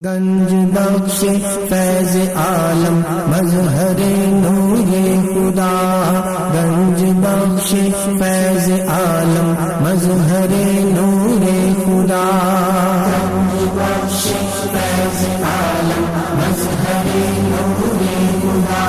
گنج بخش فیض عالم مظہر نور خدا، گنج بخش فیض عالم مظہر نور خدا، گنج بخش فیض عالم مظہر نور خدا،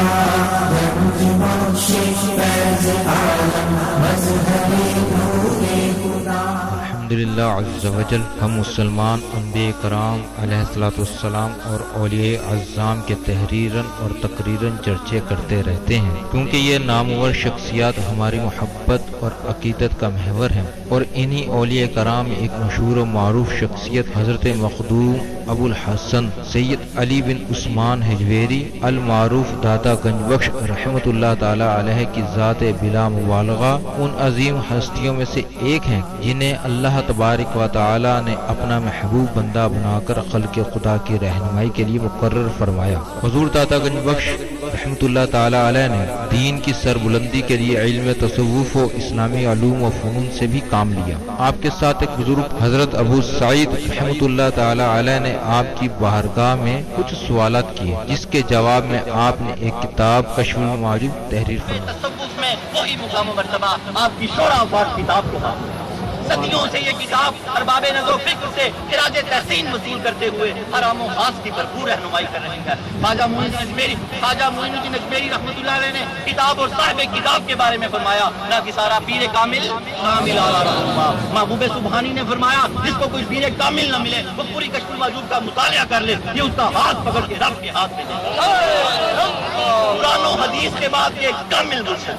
گنج بخش فیض عالم مظہر نور خدا۔ الحمدللہ عز وجل، ہم مسلمان انبیاء کرام علیہ الصلوۃ والسلام اور اولیاء اعظام کے تحریراً اور تقریراً چرچے کرتے رہتے ہیں، کیونکہ یہ نامور شخصیات ہماری محبت اور عقیدت کا محور ہیں، اور انہی اولیاء کرام میں ایک مشہور و معروف شخصیت حضرت مخدوم ابو الحسن سید علی بن عثمان حجویری المعروف داتا گنج بخش رحمۃ اللہ تعالی علیہ کی ذات بلا مبالغہ ان عظیم ہستیوں میں سے ایک ہیں جنہیں اللہ تبارک و تعالی نے اپنا محبوب بندہ بنا کر خلق خدا کی رہنمائی کے لیے مقرر فرمایا۔ حضور داتا گنج بخش رحمۃ اللہ تعالی علیہ نے دین کی سربلندی کے لیے علم تصوف و اسلامی علوم و فنون سے بھی کام لیا۔ آپ کے ساتھ ایک بزرگ حضرت ابو سعید رحمۃ اللہ تعالی علیہ نے آپ کی بارگاہ میں کچھ سوالات کیے، جس کے جواب میں آپ نے ایک کتاب کشف المعجوب تحریر فرمائی۔ تصوف میں وہی مقام و مرتبہ آپ کی شورا آباد کتاب کے ساتھ صدیوں سے یہ کتاب ارباب نظر و فکر سے خراج تحسین وصول کرتے ہوئے حرام و خاص کی بھرپور رہنمائی کر رہی ہے۔ خواجہ معین الدین اجمیری رحمۃ اللہ علیہ نے کتاب اور صاحب کتاب کے بارے میں فرمایا، نہ کہ سارا پیر کامل محبوب سبحانی نے فرمایا جس کو کوئی پیر کامل نہ ملے وہ پوری کشف المعجوب کا مطالعہ کر لے، یہ اس کا ہاتھ پکڑ کے رب کے ہاتھ میں دے۔ قرآن و حدیث کے بعد یہ کامل مرشد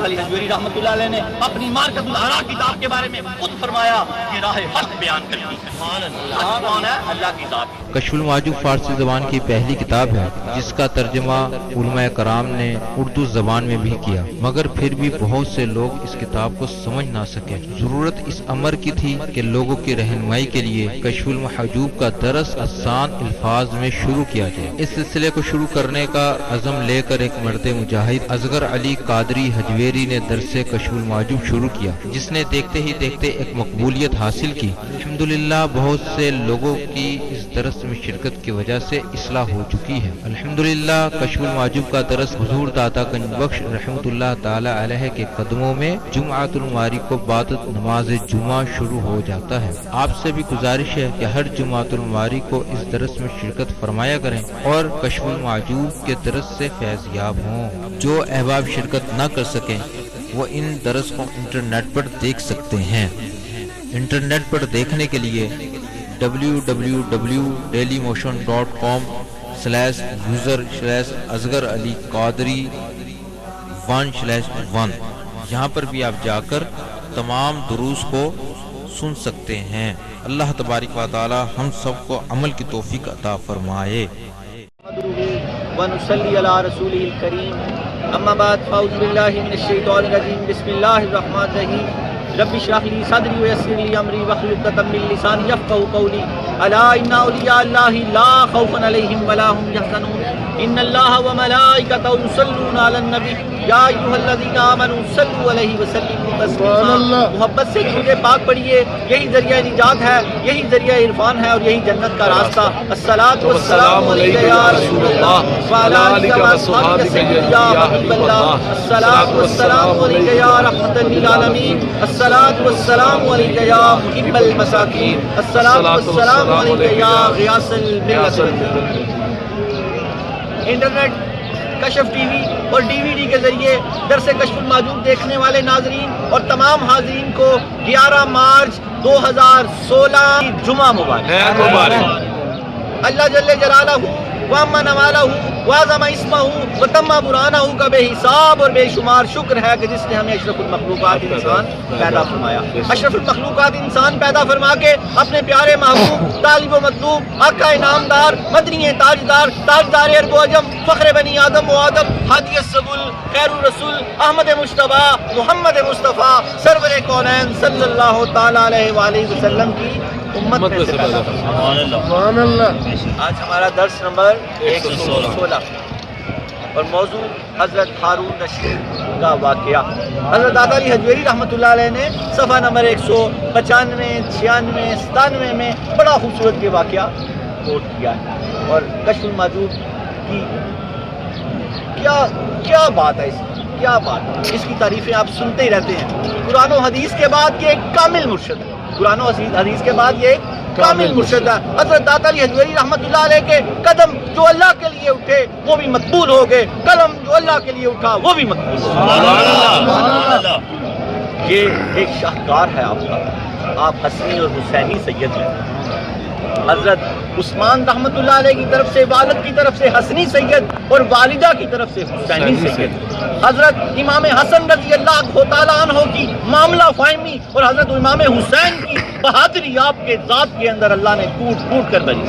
علی حجویری رحمۃ اللہ علیہ نے اپنی مارکت الآراء کتاب کے بارے میں خود فرمایا کہ راہ حق بیان کرتی ہے۔ حق کون ہے؟ اللہ کی ذات۔ کشف المعجوب فارسی زبان کی پہلی کتاب ہے جس کا ترجمہ علماء کرام نے اردو زبان میں بھی کیا، مگر پھر بھی بہت سے لوگ اس کتاب کو سمجھ نہ سکے۔ ضرورت اس امر کی تھی کہ لوگوں کی رہنمائی کے لیے کشف المحجوب کا درس آسان الفاظ میں شروع کیا جائے۔ اس سلسلے کو شروع کرنے کا عزم لے کر ایک مرد مجاہد اصغر علی قادری حجویری نے درس کشف المعجوب شروع کیا، جس نے دیکھتے ہی دیکھتے ایک مقبولیت حاصل کی۔ الحمدللہ بہت سے لوگوں کی اس درس میں شرکت کی وجہ سے اصلاح ہو چکی ہے۔ الحمدللہ کشف المعجوب کا درس حضور داتا گنج بخش رحمۃ اللہ تعالی علیہ کے قدموں میں جمعۃ المواری کو بعد نماز جمعہ شروع ہو جاتا ہے۔ آپ سے بھی گزارش ہے کہ ہر جمعۃ المواری کو اس درس میں شرکت فرمایا کریں اور کشف المعجوب کے درس سے فیض یاب ہوں۔ جو احباب شرکت نہ کر سکیں وہ ان درس کو انٹرنیٹ پر دیکھ سکتے ہیں۔ انٹرنیٹ پر دیکھنے کے لیے www.dailymotion.com/user/اصغر علی قادری 1/1 یہاں پر بھی آپ جا کر تمام دروس کو سن سکتے ہیں۔ اللہ تبارک و تعالی ہم سب کو عمل کی توفیق عطا فرمائے۔ ونصلی علی رسولہ الکریم، اما بعد فاعوذ باللہ من الشیطان الرجیم، بسم اللہ الرحمن الرحیم، رب اشرح لی صدری ویسر لی امری واحلل عقدۃ من لسانی یفقهوا قولی، الا ان اولیاء اللہ لا خوف علیہم ولا هم یحزنون، ان اللہ وملائکتہ یصلون علی النبی یا ایھا الذین آمنوا صلوا علیہ وسلموا تسلیما۔ محبت سے درود پاک پڑھیے، یہی ذریعہ نجات ہے، یہی ذریعہ عرفان ہے اور یہی جنت کا راستہ۔ الصلاۃ والسلام علیک یا رسول اللہ وعلی آلک وصحبہ یا حبیب اللہ، الصلاۃ والسلام علیک یا رحمۃ للعالمین، الصلاۃ والسلام علیک یا محب المساکین، الصلاۃ والسلام علیک یا غیاث الملت۔ انٹرنیٹ، کشف ٹی وی اور ڈی وی ڈی کے ذریعے درس کشف المعجوب دیکھنے والے ناظرین اور تمام حاضرین کو 11 مارچ 2016 جمعہ مبارک۔ اللہ جل جلالہ وَأَمَّ نَوَالَهُ وَعَظَمَ اسْمَهُ وَتَمَّ بُرْهَانَهُ کا بے حساب اور بے شمار شکر ہے کہ جس نے ہمیں اشرف المخلوقات انسان پیدا فرمایا۔ اشرف المخلوقات انسان پیدا فرما کے اپنے پیارے محبوب طالب و مطلوب آقا انعامدار مدنی تاجدار تاجدار عرب و عجم فخر بنی آدم و آدم ہادی السبل خیر الرسول احمد مجتبیٰ محمد مصطفیٰ سرور کونین صلی اللہ تعالی علیہ وآلہ وسلم کی امت میں سے پیدا سبحان اللہ۔ آج ہمارا درس نمبر 116 اور موضوع حضرت ہارون رشید کا واقعہ۔ حضرت داتا علی حجویری رحمۃ اللہ علیہ نے صفحہ نمبر 195، 96، 97 میں بڑا خوبصورت یہ واقعہ کوٹ کیا ہے، اور کشف المحجوب کی کیا بات ہے، کیا بات، اس کی تعریفیں آپ سنتے ہی رہتے ہیں۔ قرآن و حدیث کے بعد یہ ایک کامل مرشد ہے، قرآن و حدیث کے بعد یہ ایک کامل مرشد ہے۔ حضرت داتا علی حجویری رحمۃ اللہ علیہ کے قدم جو اللہ کے لیے اٹھے وہ بھی مقبول ہو گئے، قلم جو اللہ کے لیے اٹھا وہ بھی مقبول ہو گیا۔ یہ ایک شاہکار ہے آپ کا، آپ حسنی اور حسینی سید ہیں۔ حضرت عثمان رحمۃ اللہ علیہ کی طرف سے، والد کی طرف سے حسنی سید اور والدہ کی طرف سے حسینی سید۔ حضرت امام حسن رضی اللہ تعالیٰ عنہ کی معاملہ فہمی اور حضرت امام حسین کی بہادری آپ کے ذات کے اندر اللہ نے کوٹ کوٹ کر بھری۔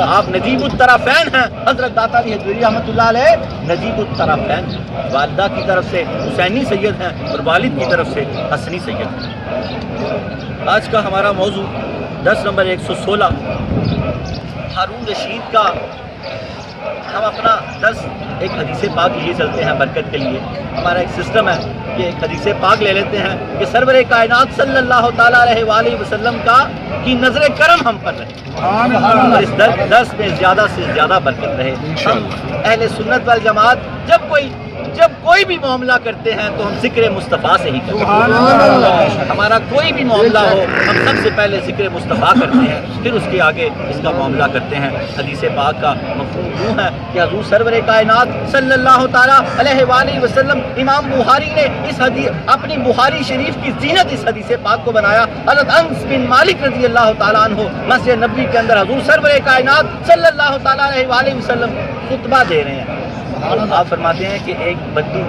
آپ نجیب الطرفین ہیں، حضرت داتا علی حجویری رحمۃ اللہ علیہ نجیب الطرفین، والدہ کی طرف سے حسینی سید ہیں اور والد کی طرف سے حسنی سید ہیں۔ آج کا ہمارا موضوع درس نمبر 116 ہارون رشید کا۔ ہم اپنا درس ایک حدیث پاک لیے چلتے ہیں برکت کے لیے۔ ہمارا ایک سسٹم ہے کہ ایک حدیث پاک لے لیتے ہیں کہ سرور کائنات صلی اللہ تعالیٰ علیہ وآلہ وسلم کی نظر کرم ہم پر رہے، اور اس درس میں زیادہ سے زیادہ برکت رہے۔ ہم اہل سنت والجماعت جب کوئی بھی معاملہ کرتے ہیں تو ہم ذکر مصطفیٰ سے ہی کرتے ہیں۔ ہمارا کوئی بھی معاملہ ہو ہم سب سے پہلے ذکر مصطفیٰ کرتے ہیں، پھر اس کے آگے اس کا معاملہ کرتے ہیں۔ حدیث پاک کا مفہوم یوں ہے کہ حضور سرور کائنات صلی اللہ تعالیٰ علیہ وآلہ وسلم، امام بخاری نے اس اپنی بخاری شریف کی زینت اس حدیث پاک کو بنایا۔ حضرت انس بن مالک رضی اللہ تعالیٰ عنہ مسجد نبوی کے اندر حضور سرور کائنات صلی اللہ تعالیٰ علیہ وآلہ وسلم خطبہ دے رہے ہیں۔ آپ فرماتے ہیں کہ ایک بدو،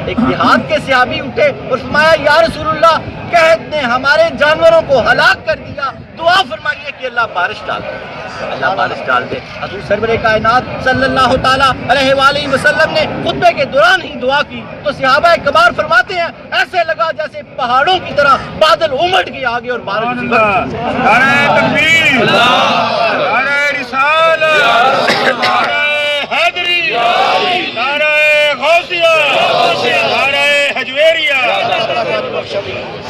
ایک دیہات کے صحابی اٹھے اور فرمایا یا رسول اللہ، قحط نے ہمارے جانوروں کو ہلاک کر دیا، دعا فرمائیے کہ اللہ بارش ڈال دے، اللہ بارش ڈال دے۔ حضور سرور کائنات صلی اللہ تعالیٰ علیہ وآلہ وسلم نے خطبے کے دوران ہی دعا کی تو صحابہ کبار فرماتے ہیں ایسے لگا جیسے پہاڑوں کی طرح بادل امٹ کے آگے اور بارش کی نعرہ تکبیر، نعرہ رسالت، نعرہ حیدری، نعرہ غوثیہ، نعرہ حجویریہ۔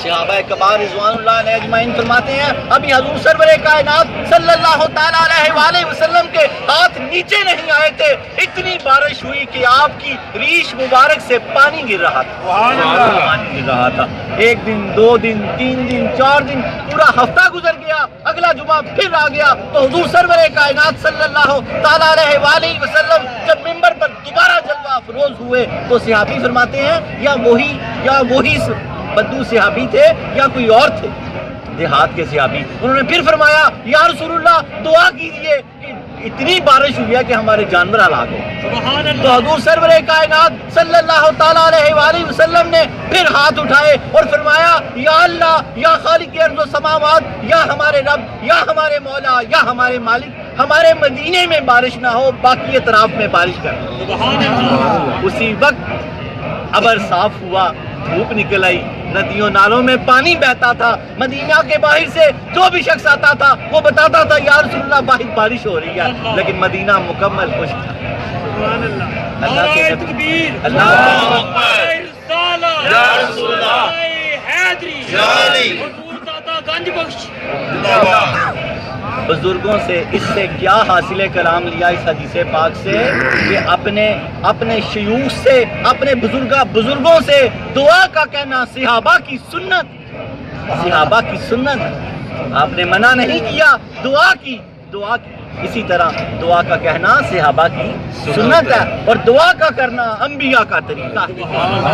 صحابہ کبار رضوان اللہ علیہ اجمعین فرماتے ہیں ابھی حضور سرور کائنات صلی اللہ تعالیٰ علیہ وآلہ وسلم کے ہاتھ نیچے نہیں آئے تھے، اتنی بارش ہوئی کہ آپ کی ریش مبارک سے پانی گر رہا تھا۔ ایک دن، 2 دن، 3 دن، 4 دن، پورا ہفتہ گزر گیا، اگلا جمعہ پھر آ گیا تو حضور سرور کائنات صلی اللہ تعالیٰ علیہ وآلہ وسلم جب ممبر پر دوبارہ جلوہ افروز ہوئے تو صحابی فرماتے ہیں یا وہی بدو صحابی تھے یا کوئی اور تھے، دیہات کے صحابی۔ انہوں نے پھر فرمایا یا رسول اللہ دعا کیجئے کہ اتنی بارش ہوئی ہے کہ ہمارے جانور ہلاک ہو۔ تو حضور سرور کائنات صلی اللہ تعالیٰ علیہ وآلہ وسلم نے پھر ہاتھ اٹھائے اور فرمایا یا اللہ، یا خالق ارض و سماوات، یا ہمارے رب، یا ہمارے مولا، یا ہمارے مالک، ہمارے مدینے میں بارش نہ ہو، باقی اطراف میں بارش کر۔ اسی وقت ابر صاف ہوا، دھوپ نکل آئی، ندیوں نالوں میں پانی بہتا تھا۔ مدینہ کے باہر سے جو بھی شخص آتا تھا وہ بتاتا تھا یا رسول اللہ باہر بارش ہو رہی ہے، لیکن مدینہ مکمل خشک تھا۔ اللہ کے نبی، اللہ بزرگوں سے اس سے کیا حاصل کلام لیا اس حدیث پاک سے کہ اپنے شیوخ سے، اپنے بزرگوں سے دعا کا کہنا صحابہ کی سنت۔ آپ نے منع نہیں کیا، دعا کی۔ اسی طرح دعا کا کہنا صحابہ کی سنت ہے اور دعا کا کرنا انبیاء کا طریقہ ہے۔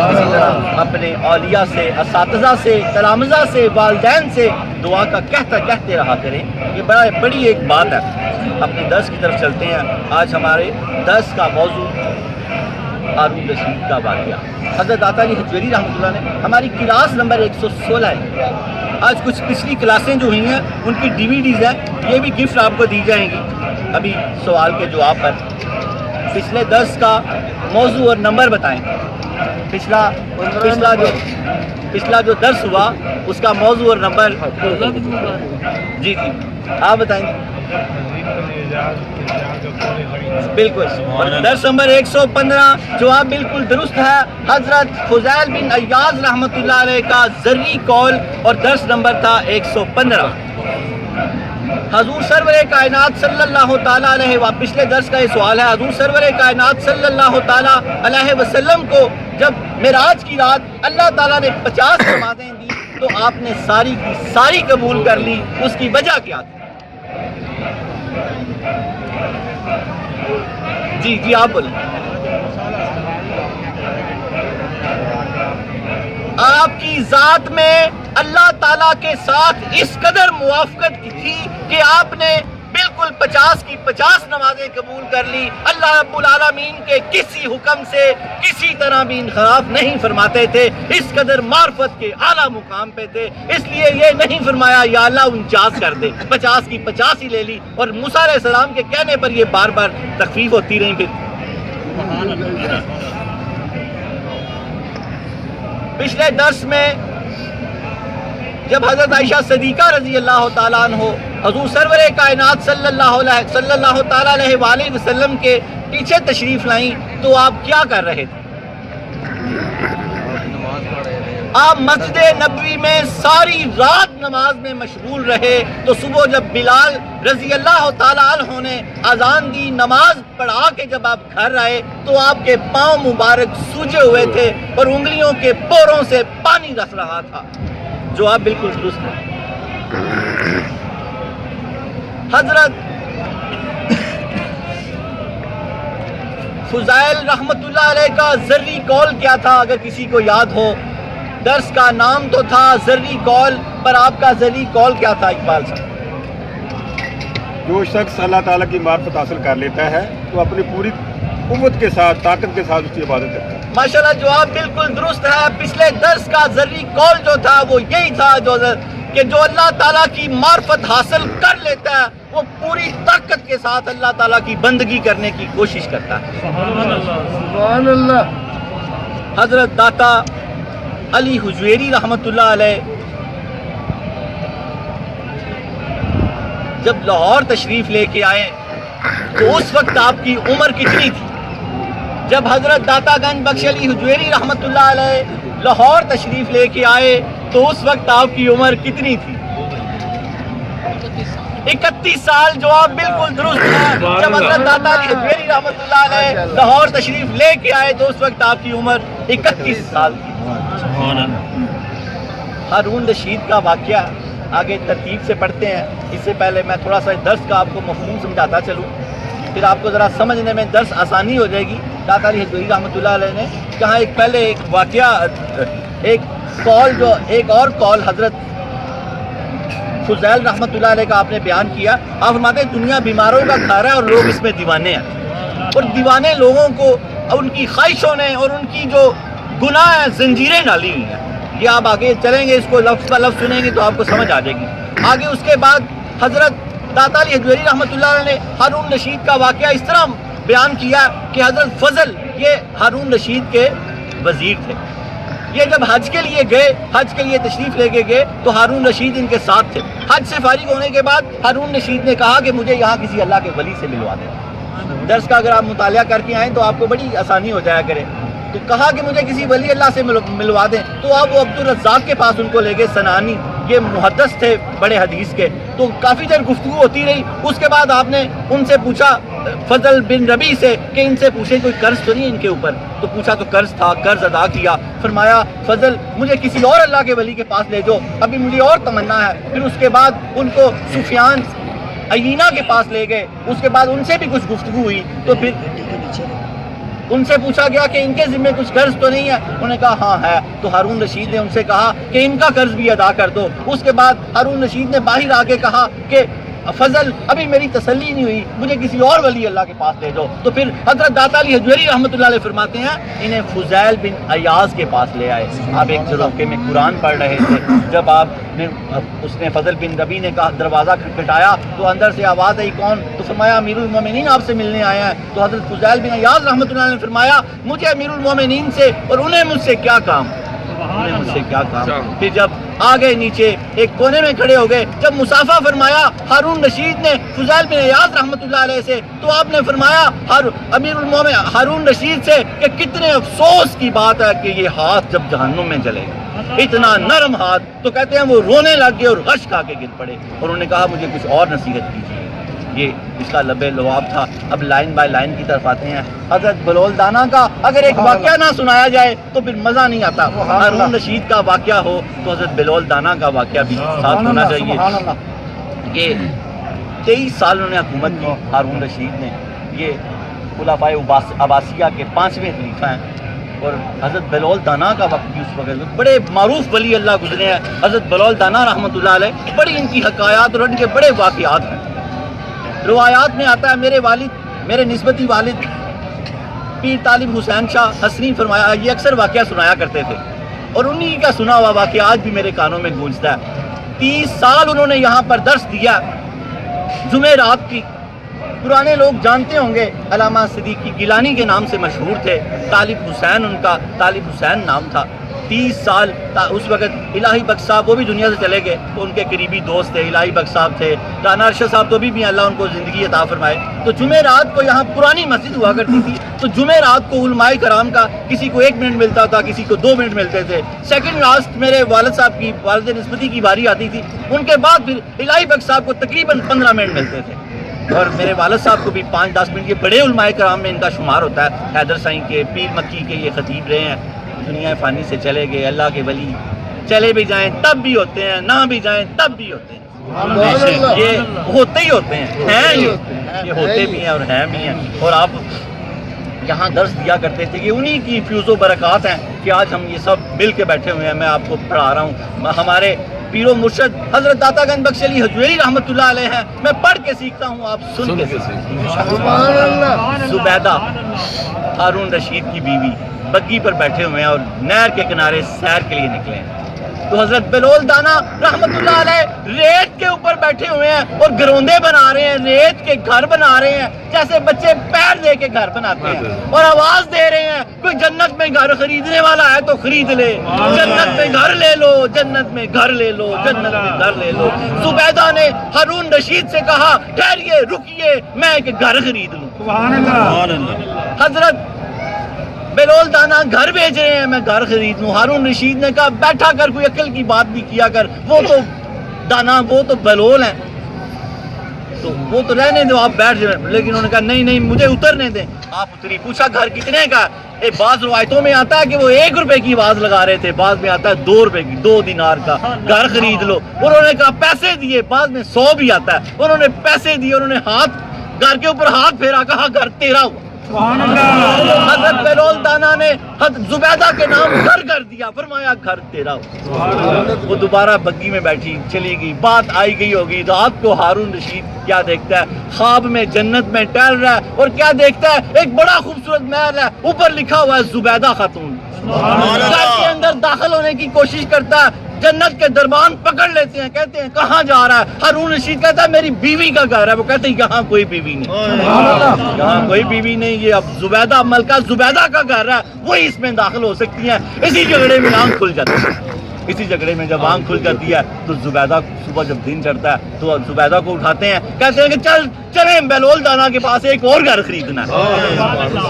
اسی طرح اپنے اولیاء سے، اساتذہ سے، تلامذہ سے، والدین سے دعا کا کہتے رہا کریں۔ یہ بڑی ایک بات ہے۔ اپنے درس کی طرف چلتے ہیں۔ آج ہمارے درس کا موضوع ہارون رشید کا واقعہ۔ حضرت داتا علی حجویری رحمۃ اللہ نے ہماری کلاس نمبر 116 ہے۔ آج کچھ پچھلی کلاسیں جو ہوئی ہیں ان کی DVDs ہیں، یہ بھی گفٹ آپ کو دی جائیں گی ابھی سوال کے جواب پر۔ پچھلے درس کا موضوع اور نمبر بتائیں۔ پچھلا جو درس ہوا اس کا موضوع اور نمبر جی آپ بتائیں گے۔ بالکل. درس نمبر 115 جواب بالکل درست ہے. حضرت فضیل بن ایاز رحمۃ اللہ علیہ کا ذری قول اور درس نمبر تھا 115. حضور سرور کائنات صلی اللہ تعالیٰ علیہ وسلم، پچھلے درس کا یہ سوال ہے، حضور سرور کائنات صلی اللہ تعالیٰ علیہ وسلم کو جب معراج کی رات اللہ تعالیٰ نے 50 نمازیں دی تو آپ نے ساری کی ساری قبول کر لی، اس کی وجہ کیا تھی؟ جی آپ بولیں. آپ کی ذات میں اللہ تعالیٰ کے ساتھ اس قدر موافقت تھی کہ آپ نے بالکل 50 کی 50 نمازیں قبول کر لی. اللہ رب العالمین کے کسی حکم سے کسی طرح بھی انحراف نہیں فرماتے تھے، اس قدر معرفت کے اعلیٰ مقام پہ تھے. اس لیے یہ نہیں فرمایا یا اللہ 49 کر دے، 50 کی 50 ہی لے لی. اور موسیٰ علیہ السلام کے کہنے پر یہ بار بار تخفیف ہوتی رہی. پھر پچھلے درس میں جب حضرت عائشہ صدیقہ رضی اللہ تعالیٰ عنہ حضور سرور کائنات صلی اللہ تعالیٰ علیہ وآلہ وسلم کے پیچھے تشریف لائیں تو آپ کیا کر رہے تھے؟ آپ مسجد نبوی میں ساری رات نماز میں مشغول رہے. تو صبح جب بلال رضی اللہ تعالیٰ عنہ نے اذان دی، نماز پڑھا کے جب آپ گھر آئے تو آپ کے پاؤں مبارک سوجے ہوئے تھے اور انگلیوں کے پوروں سے پانی رس رہا تھا. جواب بالکل درست ہے. حضرت فضائل رحمت اللہ علیہ کا ذری قول کیا تھا؟ اگر کسی کو یاد ہو، درس کا نام تو تھا ذری قول، پر آپ کا ذری قول کیا تھا اقبال صاحب؟ جو شخص اللہ تعالیٰ کی معرفت حاصل کر لیتا ہے تو اپنی پوری قوت کے ساتھ، طاقت کے ساتھ اس کی عبادت کرتا ہے. ماشاءاللہ جواب بالکل درست ہے. پچھلے درس کا ذری قول جو تھا وہ یہی تھا کہ جو اللہ تعالیٰ کی معرفت حاصل کر لیتا ہے وہ پوری طاقت کے ساتھ اللہ تعالیٰ کی بندگی کرنے کی کوشش کرتا ہے. سبحان اللہ. حضرت داتا علی حجویری رحمت اللہ علیہ جب لاہور تشریف لے کے آئے تو اس وقت آپ کی عمر کتنی تھی؟ جب حضرت داتا گنج بخش علی حجویری رحمت اللہ علیہ لاہور تشریف لے کے آئے تو اس وقت آپ کی عمر کتنی تھی؟ 31 سال. جواب بالکل درست ہے. جب حضرت داتا علی حجویری رحمت اللہ علیہ لاہور تشریف لے کے آئے تو اس وقت آپ کی عمر 31 سال تھی. ہارون رشید کا واقعہ آگے ترتیب سے پڑھتے ہیں. اس سے پہلے میں تھوڑا سا درس کا آپ کو مفہوم سمجھاتا چلوں، پھر آپ کو ذرا سمجھنے میں درس آسانی ہو جائے گی. داتا علی حجویری رحمۃ اللہ علیہ نے کہا ایک واقعہ، ایک اور قول حضرت فضیل رحمۃ اللہ علیہ کا آپ نے بیان کیا. آپ فرماتے ہیں دنیا بیماروں کا گھر ہے اور لوگ اس میں دیوانے ہیں، اور دیوانے لوگوں کو ان کی خواہشوں نے اور ان کی جو گناہ ہے زنجیریں ڈالی ہوئی ہیں. یہ آپ آگے چلیں گے، اس کو لفظ پر لفظ سنیں گے تو آپ کو سمجھ آ جائے گی. آگے اس کے بعد حضرت داتا علی حجویری رحمۃ اللہ علیہ نے ہارون رشید کا واقعہ اس طرح بیان کیا کہ حضرت فضل یہ ہارون رشید کے وزیر تھے. یہ جب حج کے لیے گئے، حج کے لیے تشریف لے کے گئے تو ہارون رشید ان کے ساتھ تھے. حج سے فارغ ہونے کے بعد ہارون رشید نے کہا کہ مجھے یہاں کسی اللہ کے ولی سے ملوا دیں. درس کا اگر آپ مطالعہ کر کے آئیں تو آپ کو بڑی آسانی ہو جایا کرے. تو کہا کہ مجھے کسی ولی اللہ سے ملوا دیں. تو آپ وہ عبدالرزاق کے پاس ان کو لے گئے. سنانی یہ محدث تھے بڑے حدیث کے. تو کافی دیر گفتگو ہوتی رہی. اس کے بعد آپ نے ان سے پوچھا فضل بن ربی سے کہ ان سے پوچھیں کوئی قرض تو نہیں ان کے اوپر. تو پوچھا تو قرض تھا، قرض ادا کیا. فرمایا فضل مجھے کسی اور اللہ کے ولی کے پاس لے جاؤ، ابھی مجھے اور تمنا ہے. پھر اس کے بعد ان کو سفیان عیینہ کے پاس لے گئے. اس کے بعد ان سے بھی کچھ گفتگو ہوئی. تو پھر ان سے پوچھا گیا کہ ان کے ذمہ کچھ قرض تو نہیں ہے. انہوں نے کہا ہاں ہے. تو ہارون رشید نے ان سے کہا کہ ان کا قرض بھی ادا کر دو. اس کے بعد ہارون رشید نے باہر آ کے کہا کہ فضل ابھی میری تسلی نہیں ہوئی، مجھے کسی اور ولی اللہ کے پاس لے جاؤ. تو پھر حضرت داتا علی حجویری رحمۃ اللہ علیہ فرماتے ہیں انہیں فضیل بن ایاز کے پاس لے آئے. آپ ایک جھروکے میں قرآن پڑھ رہے تھے. جب اس نے فضل بن ربی نے کہا دروازہ کھٹکھٹایا تو اندر سے آواز آئی کون؟ تو فرمایا امیر المومنین آپ سے ملنے آیا ہے. تو حضرت فضیل بن ایاز رحمۃ اللہ نے فرمایا مجھے امیر المومنین سے اور انہیں مجھ سے کیا کام. انہیں مجھ سے کیا کام. پھر جب آ گئے نیچے ایک کونے میں کھڑے ہو گئے, جب مسافہ فرمایا ہارون رشید نے فضیل بن ایاض رحمۃ اللہ علیہ سے, تو آپ نے فرمایا امیر المومن ہارون رشید سے کہ کتنے افسوس کی بات ہے کہ یہ ہاتھ جب جہنم میں جلے گا, اتنا نرم ہاتھ. تو کہتے ہیں وہ رونے لگ گئے اور غش کھا کے گر پڑے, اور انہوں نے کہا مجھے کچھ اور نصیحت کیجیے. یہ اس کا لب لعاب تھا. اب لائن بائی لائن کی طرف آتے ہیں. حضرت بلول دانا کا اگر ایک واقعہ نہ سنایا جائے تو پھر مزہ نہیں آتا. ہارون رشید کا واقعہ ہو تو حضرت بلول دانا کا واقعہ بھی ساتھ ہونا چاہیے. یہ 23 سال انہوں نے حکومت کی ہارون رشید نے. یہ خلفائے عباسیہ کے 5ویں خلیفہ ہیں, اور حضرت بلول دانا کا وقت بھی اس وقت بڑے معروف ولی اللہ گزرے ہیں. حضرت بلول دانا رحمۃ اللہ علیہ, بڑی ان کی حکایات اور ان کے بڑے واقعات ہیں. روایات میں آتا ہے میرے والد, میرے نسبتی والد پیر طالب حسین شاہ حسنی فرمایا, یہ اکثر واقعہ سنایا کرتے تھے, اور انہی کا سنا ہوا واقعہ آج بھی میرے کانوں میں گونجتا ہے. 30 سال انہوں نے یہاں پر درس دیا جمعرات کی. پرانے لوگ جانتے ہوں گے, علامہ صدیقی گیلانی کے نام سے مشہور تھے. طالب حسین ان کا طالب حسین نام تھا. 30 سال اس وقت الہی بخش صاحب وہ بھی دنیا سے چلے گئے, تو ان کے قریبی دوست تھے. الہی بخش صاحب تھے, رانا ارشد صاحب تو بھی اللہ ان کو زندگی عطا فرمائے. تو جمعرات کو یہاں پرانی مسجد ہوا کرتی تھی, تو جمعرات کو علماء کرام کا کسی کو 1 منٹ ملتا تھا, کسی کو 2 منٹ ملتے تھے. سیکنڈ لاسٹ میرے والد صاحب کی, والد نسبتی کی باری آتی تھی. ان کے بعد پھر الہی بخش صاحب کو تقریباً 15 منٹ ملتے تھے, اور میرے والد صاحب کو بھی 5-10 منٹ. یہ بڑے علماء کرام میں ان کا شمار ہوتا ہے. حیدر سائیں کے, پیر مکی کے یہ خطیب رہے ہیں. دنیا فانی سے چلے گئے. اللہ کے ولی چلے بھی جائیں تب بھی ہوتے ہیں, نہ بھی جائیں تب بھی ہوتے ہیں. یہ ہوتے ہی ہوتے ہیں, یہ ہوتے بھی ہیں اور ہیں بھی ہیں. اور آپ یہاں درس دیا کرتے تھے. یہ انہی کی فیوز و برکات ہیں کہ آج ہم یہ سب مل کے بیٹھے ہوئے ہیں. میں آپ کو پڑھا رہا ہوں. ہمارے پیر و مرشد حضرت داتا گنج بخش علی حجویری رحمۃ اللہ علیہ ہیں. میں پڑھ کے سیکھتا ہوں, آپ سن کے سیکھیں. زبیدہ ہارون رشید کی بیوی بگی پر بیٹھے ہوئے ہیں اور نہر کے کنارے سیر کے لیے نکلے ہیں. تو حضرت بلول دانا رحمۃ اللہ علیہ ریت کے اوپر بیٹھے ہوئے ہیں اور گروندے بنا رہے ہیں, ریت کے گھر بنا رہے ہیں, جیسے بچے پیر دے کے گھر بناتے ہیں, اور آواز دے رہے ہیں کوئی جنت میں گھر خریدنے والا ہے تو خرید لے, جنت میں گھر لے لو, جنت میں گھر لے لو, جنت میں گھر لے لو. زبیدہ نے ہارون رشید سے کہا ٹھہریے, رکیے, میں ایک گھر خرید لوں. حضرت بلول دانا گھر بیچ رہے ہیں, میں گھر خرید لوں. ہارون رشید نے کہا بیٹھا کر, کوئی عقل کی بات بھی کیا کر, وہ تو دانا, وہ تو بلول ہیں, تو وہ تو رہنے دو, آپ بیٹھ جائیں. لیکن انہوں نے کہا نہیں مجھے اترنے دیں. آپ اتری. پوچھا گھر کتنے کا؟ بعض روایتوں میں آتا ہے کہ وہ 1 روپے کی آواز لگا رہے تھے, بعض میں آتا ہے 2 روپے کی, 2 دینار کا. گھر خرید لو. انہوں نے کہا پیسے دیے. بعض میں 100 بھی آتا ہے. انہوں نے پیسے دیے, انہوں نے گھر کے اوپر ہاتھ پھیرا, کہا گھر تیرا ہوا. حضرت بلول دانا نے حضرت زبیدہ کے نام گھر کر دیا, فرمایا گھر تیرا ہو. وہ دوبارہ بگی میں بیٹھی چلی گئی. بات آئی گئی ہوگی. رات کو ہارون رشید کیا دیکھتا ہے, خواب میں جنت میں ٹہل رہا ہے, اور کیا دیکھتا ہے, ایک بڑا خوبصورت محل ہے, اوپر لکھا ہوا ہے زبیدہ خاتون. گھر کے اندر داخل ہونے کی کوشش کرتا ہے, جنت کے دربان پکڑ لیتے ہیں, کہتے ہیں کہاں جا رہا ہے؟ ہارون رشید کہتا ہے میری بیوی کا گھر ہے. وہ کہتے ہیں یہاں کوئی بیوی نہیں, یہاں کوئی بیوی نہیں, یہ اب زبیدہ ملکہ زبیدہ کا گھر ہے, وہی اس میں داخل ہو سکتی ہیں. اسی جھگڑے میں آنکھ کھل جاتی ہے. اسی جھگڑے میں جب آنکھ کھل جاتی ہے تو زبیدہ صبح جب دن چڑھتا ہے تو زبیدہ کو اٹھاتے ہیں, کہتے ہیں کہ چلیں بلول دانا کے پاس ایک اور گھر خریدنا ہے.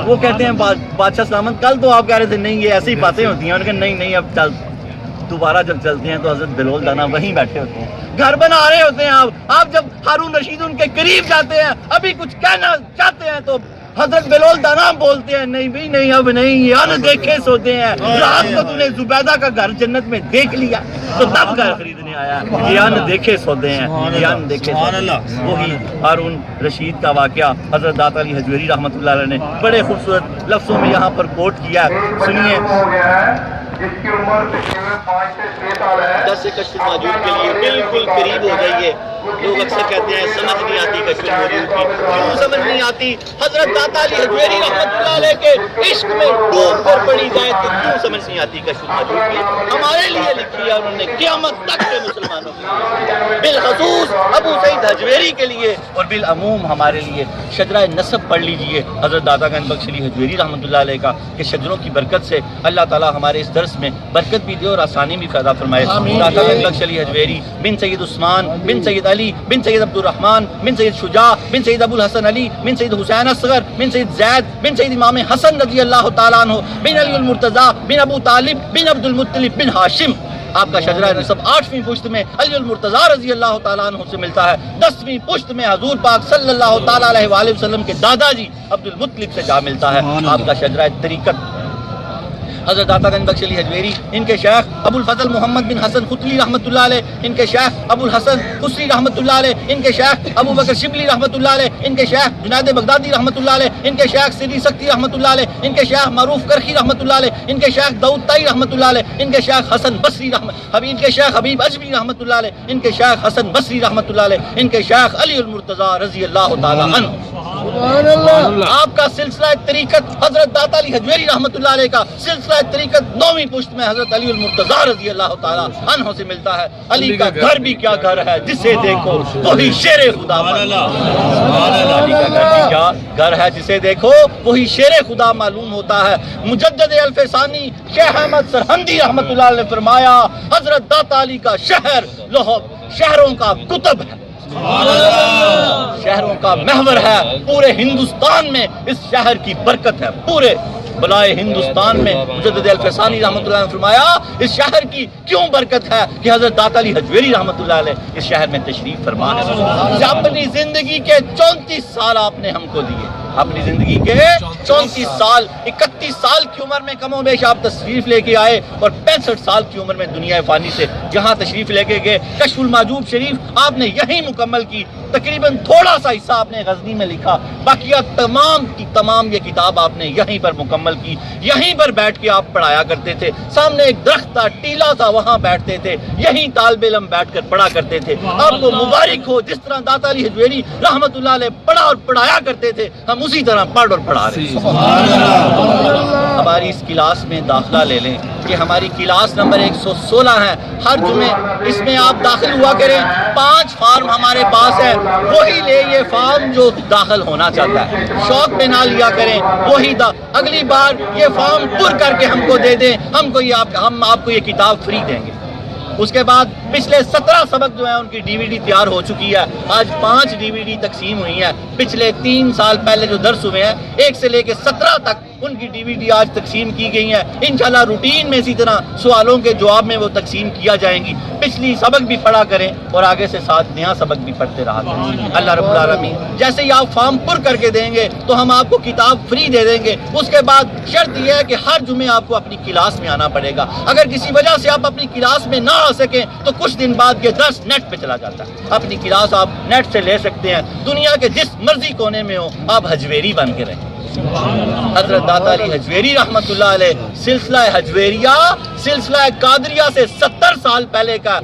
وہ کہتے ہیں بادشاہ سلامت کل تو آپ کہہ رہے تھے نہیں یہ ایسی باتیں ہوتی ہیں. انہوں نے کہا نہیں اب چل. دوبارہ جب چلتے ہیں تو حضرت بلول دانا وہیں بیٹھے ہوتے ہیں, گھر بنا رہے ہوتے ہیں. آپ جب ہارون رشید ان کے قریب جاتے ہیں, ابھی کچھ کہنا چاہتے ہیں, تو حضرت بلول دانا بولتے ہیں نہیں بھی نہیں, اب نہیں, یہ دیکھے سوتے ہیں. رات کو تم نے زبیدہ کا گھر جنت میں دیکھ لیا تو تب گھر خریدنے آیا. یہ دیکھے سوتے ہیں, یہ دیکھے سوتے ہیں. وہی ہارون رشید کا واقعہ حضرت داتا علی حجویری رحمۃ اللہ علیہ نے بڑے خوبصورت لفظوں میں یہاں پر کوٹ کیا ہے. سنیے. جس کی عمر درس کشف الموجود کے لیے بالکل قریب ہو جائیے. لوگ اکثر کہتے ہیں سمجھ نہیں آتی کشف الموجود کی. کیوں سمجھ نہیں آتی؟ حضرت داتا علی حجویری رحمۃ اللہ علیہ کے عشق میں ڈوب کر پڑی جائے تو کیوں سمجھ نہیں آتی کشف الموجود کی؟ ہمارے لیے لکھی ہے انہوں نے قیامت تک کے مسلمانوں کے لیے، بالخصوص ابو سعید حجویری کے لیے اور بالعموم ہمارے لیے. شجرہ نسب پڑھ لیجئے حضرت داتا گنج بخش علی حجویری رحمۃ اللہ علیہ کا، کہ شجروں کی برکت سے اللہ تعالیٰ ہمارے اس درس میں برکت بھی دے اور آسانی بھی پیدا فرمائے. داتا گنج بخش علی حجویری بن سید عثمان بن سید علی بن سید عبد الرحمن بن سید شجاع بن سید ابو الحسن علی بن سید حسین اصغر بن سید زید بن سید امام حسن رضی اللہ تعالیٰ عنہ بن علی المرتضیٰ بن ابو طالب بن عبد المطلب بن ہاشم. آپ کا شجرہ نسب 8ویں پشت میں علی المرتضیٰ رضی اللہ تعالیٰ عنہ سے ملتا ہے. 10ویں پشت میں حضور پاک صلی اللہ تعالیٰ علیہ وآلہ وسلم کے دادا جی عبد المطلب سے جا ملتا ہے. آپ کا شجرہ طریقت حضرت داتا گنج بخش علی حجویری، ان کے شیخ ابو الفضل محمد بن حسن ختلی رحمۃ اللہ علیہ، ان کے شیخ ابو الحسن خسری رحمۃ اللہ علیہ، ان کے شیخ ابو بکر شبلی رحمۃ اللہ علیہ، ان کے شیخ جنید بغدادی رحمۃ اللہ علیہ، ان کے شیخ سری سکتی رحمۃ اللہ علیہ، ان کے شیخ معروف کرخی رحمۃ اللہ علیہ، ان کے شیخ داؤد طائی رحمۃ اللہ علیہ، ان کے شیخ حسن بصری ان کے شیخ حبیب اجمی رحمۃ اللہ علیہ، ان کے شیخ حسن بصری رحمۃ اللہ علیہ، ان کے شیخ علی المرتضیٰ رضی اللہ تعالیٰ عنہ. آپ کا سلسلہ طریقت حضرت داتا علی حجویری رحمۃ اللہ علیہ کا سلسلہ طریقت 9ویں پشت میں حضرت علی المرتضیٰ رضی اللہ تعالیٰ عنہ سے ملتا ہے. علی کا گھر بھی کیا گھر ہے جسے دیکھو وہی شیر خدا علی کا گھر بھی کیا گھر ہے جسے دیکھو وہی شیر خدا معلوم ہوتا ہے. مجدد الف ثانی شیخ احمد سرہندی رحمۃ اللہ علیہ نے فرمایا حضرت داتا علی کا شہر شہروں کا قطب ہے، شہروں کا محور ہے. پورے ہندوستان میں اس شہر کی برکت ہے. پورے بلائے ہندوستان میں مجدد الفسانی رحمۃ اللہ نے فرمایا اس شہر کی کیوں برکت ہے کہ حضرت داتا علی حجویری رحمۃ اللہ علیہ اس شہر میں تشریف فرما ہے. اپنی زندگی کے 34 سال آپ نے ہم کو دیے، اپنی زندگی کے 34 سال، 31 سال کی عمر میں کم و بیش آپ تشریف لے کے آئے اور 65 سال کی عمر میں دنیا فانی سے جہاں تشریف لے کے گئے کشف المحجوب شریف آپ نے یہیں مکمل کی. تقریباً تھوڑا سا حصہ آپ نے غزنی میں لکھا، باقیہ تمام کی تمام یہ کتاب آپ نے یہیں پر مکمل کی. یہیں پر بیٹھ کے آپ پڑھایا کرتے تھے. سامنے ایک درخت تھا، ٹیلا تھا، وہاں بیٹھتے تھے. یہیں طالب علم بیٹھ کر پڑھا کرتے تھے. آپ کو مبارک ہو جس طرح داتا علی حجویری رحمۃ اللہ علیہ پڑھا اور پڑھایا کرتے تھے، ہم اسی طرح پڑھ اور پڑھا رہے ہیں. ہماری اس کلاس میں داخلہ لے لیں. یہ ہماری کلاس نمبر 116 ہے. ہر جمعے اس میں آپ داخل ہوا کریں. 5 فارم ہمارے پاس ہے، وہی لے یہ فارم جو داخل ہونا چاہتا ہے. شوق میں نہ لیا کریں، وہی اگلی بار یہ فارم پر کر کے ہم کو دے دیں، ہم آپ کو یہ کتاب فری دیں گے. اس کے بعد پچھلے 17 سبق جو ہیں ان کی ڈی وی ڈی تیار ہو چکی ہے. آج 5 ڈی وی ڈی تقسیم ہوئی ہیں. پچھلے 3 سال پہلے جو درس ہوئے ہیں 1 سے لے کے 17 تک ان کی ڈی وی ڈی آج تقسیم کی گئی ہیں. انشاءاللہ روٹین میں اسی طرح سوالوں کے جواب میں وہ تقسیم کیا جائیں گی. پچھلی سبق بھی پڑھا کریں اور آگے سے ساتھ نیا سبق بھی پڑھتے رہا کریں. اللہ رب العالمین جیسے ہی آپ فارم پر کر کے دیں گے تو ہم آپ کو کتاب فری دے دیں گے. اس کے بعد شرط یہ ہے کہ ہر جمعے آپ کو اپنی کلاس میں آنا پڑے گا. اگر کسی وجہ سے آپ اپنی کلاس میں نہ آ سکیں تو کچھ دن بعد یہ درس نیٹ پہ چلا جاتا ہے. اپنی کلاس آپ نیٹ سے لے سکتے ہیں. دنیا کے جس مرضی کونے میں ہو آپ حجویری بن کے رہیں. حضرت داتا علی حجویری رحمۃ اللہ علیہ سلسلہ حجویریہ سلسلہ قادریہ سے 70 سال پہلے کا.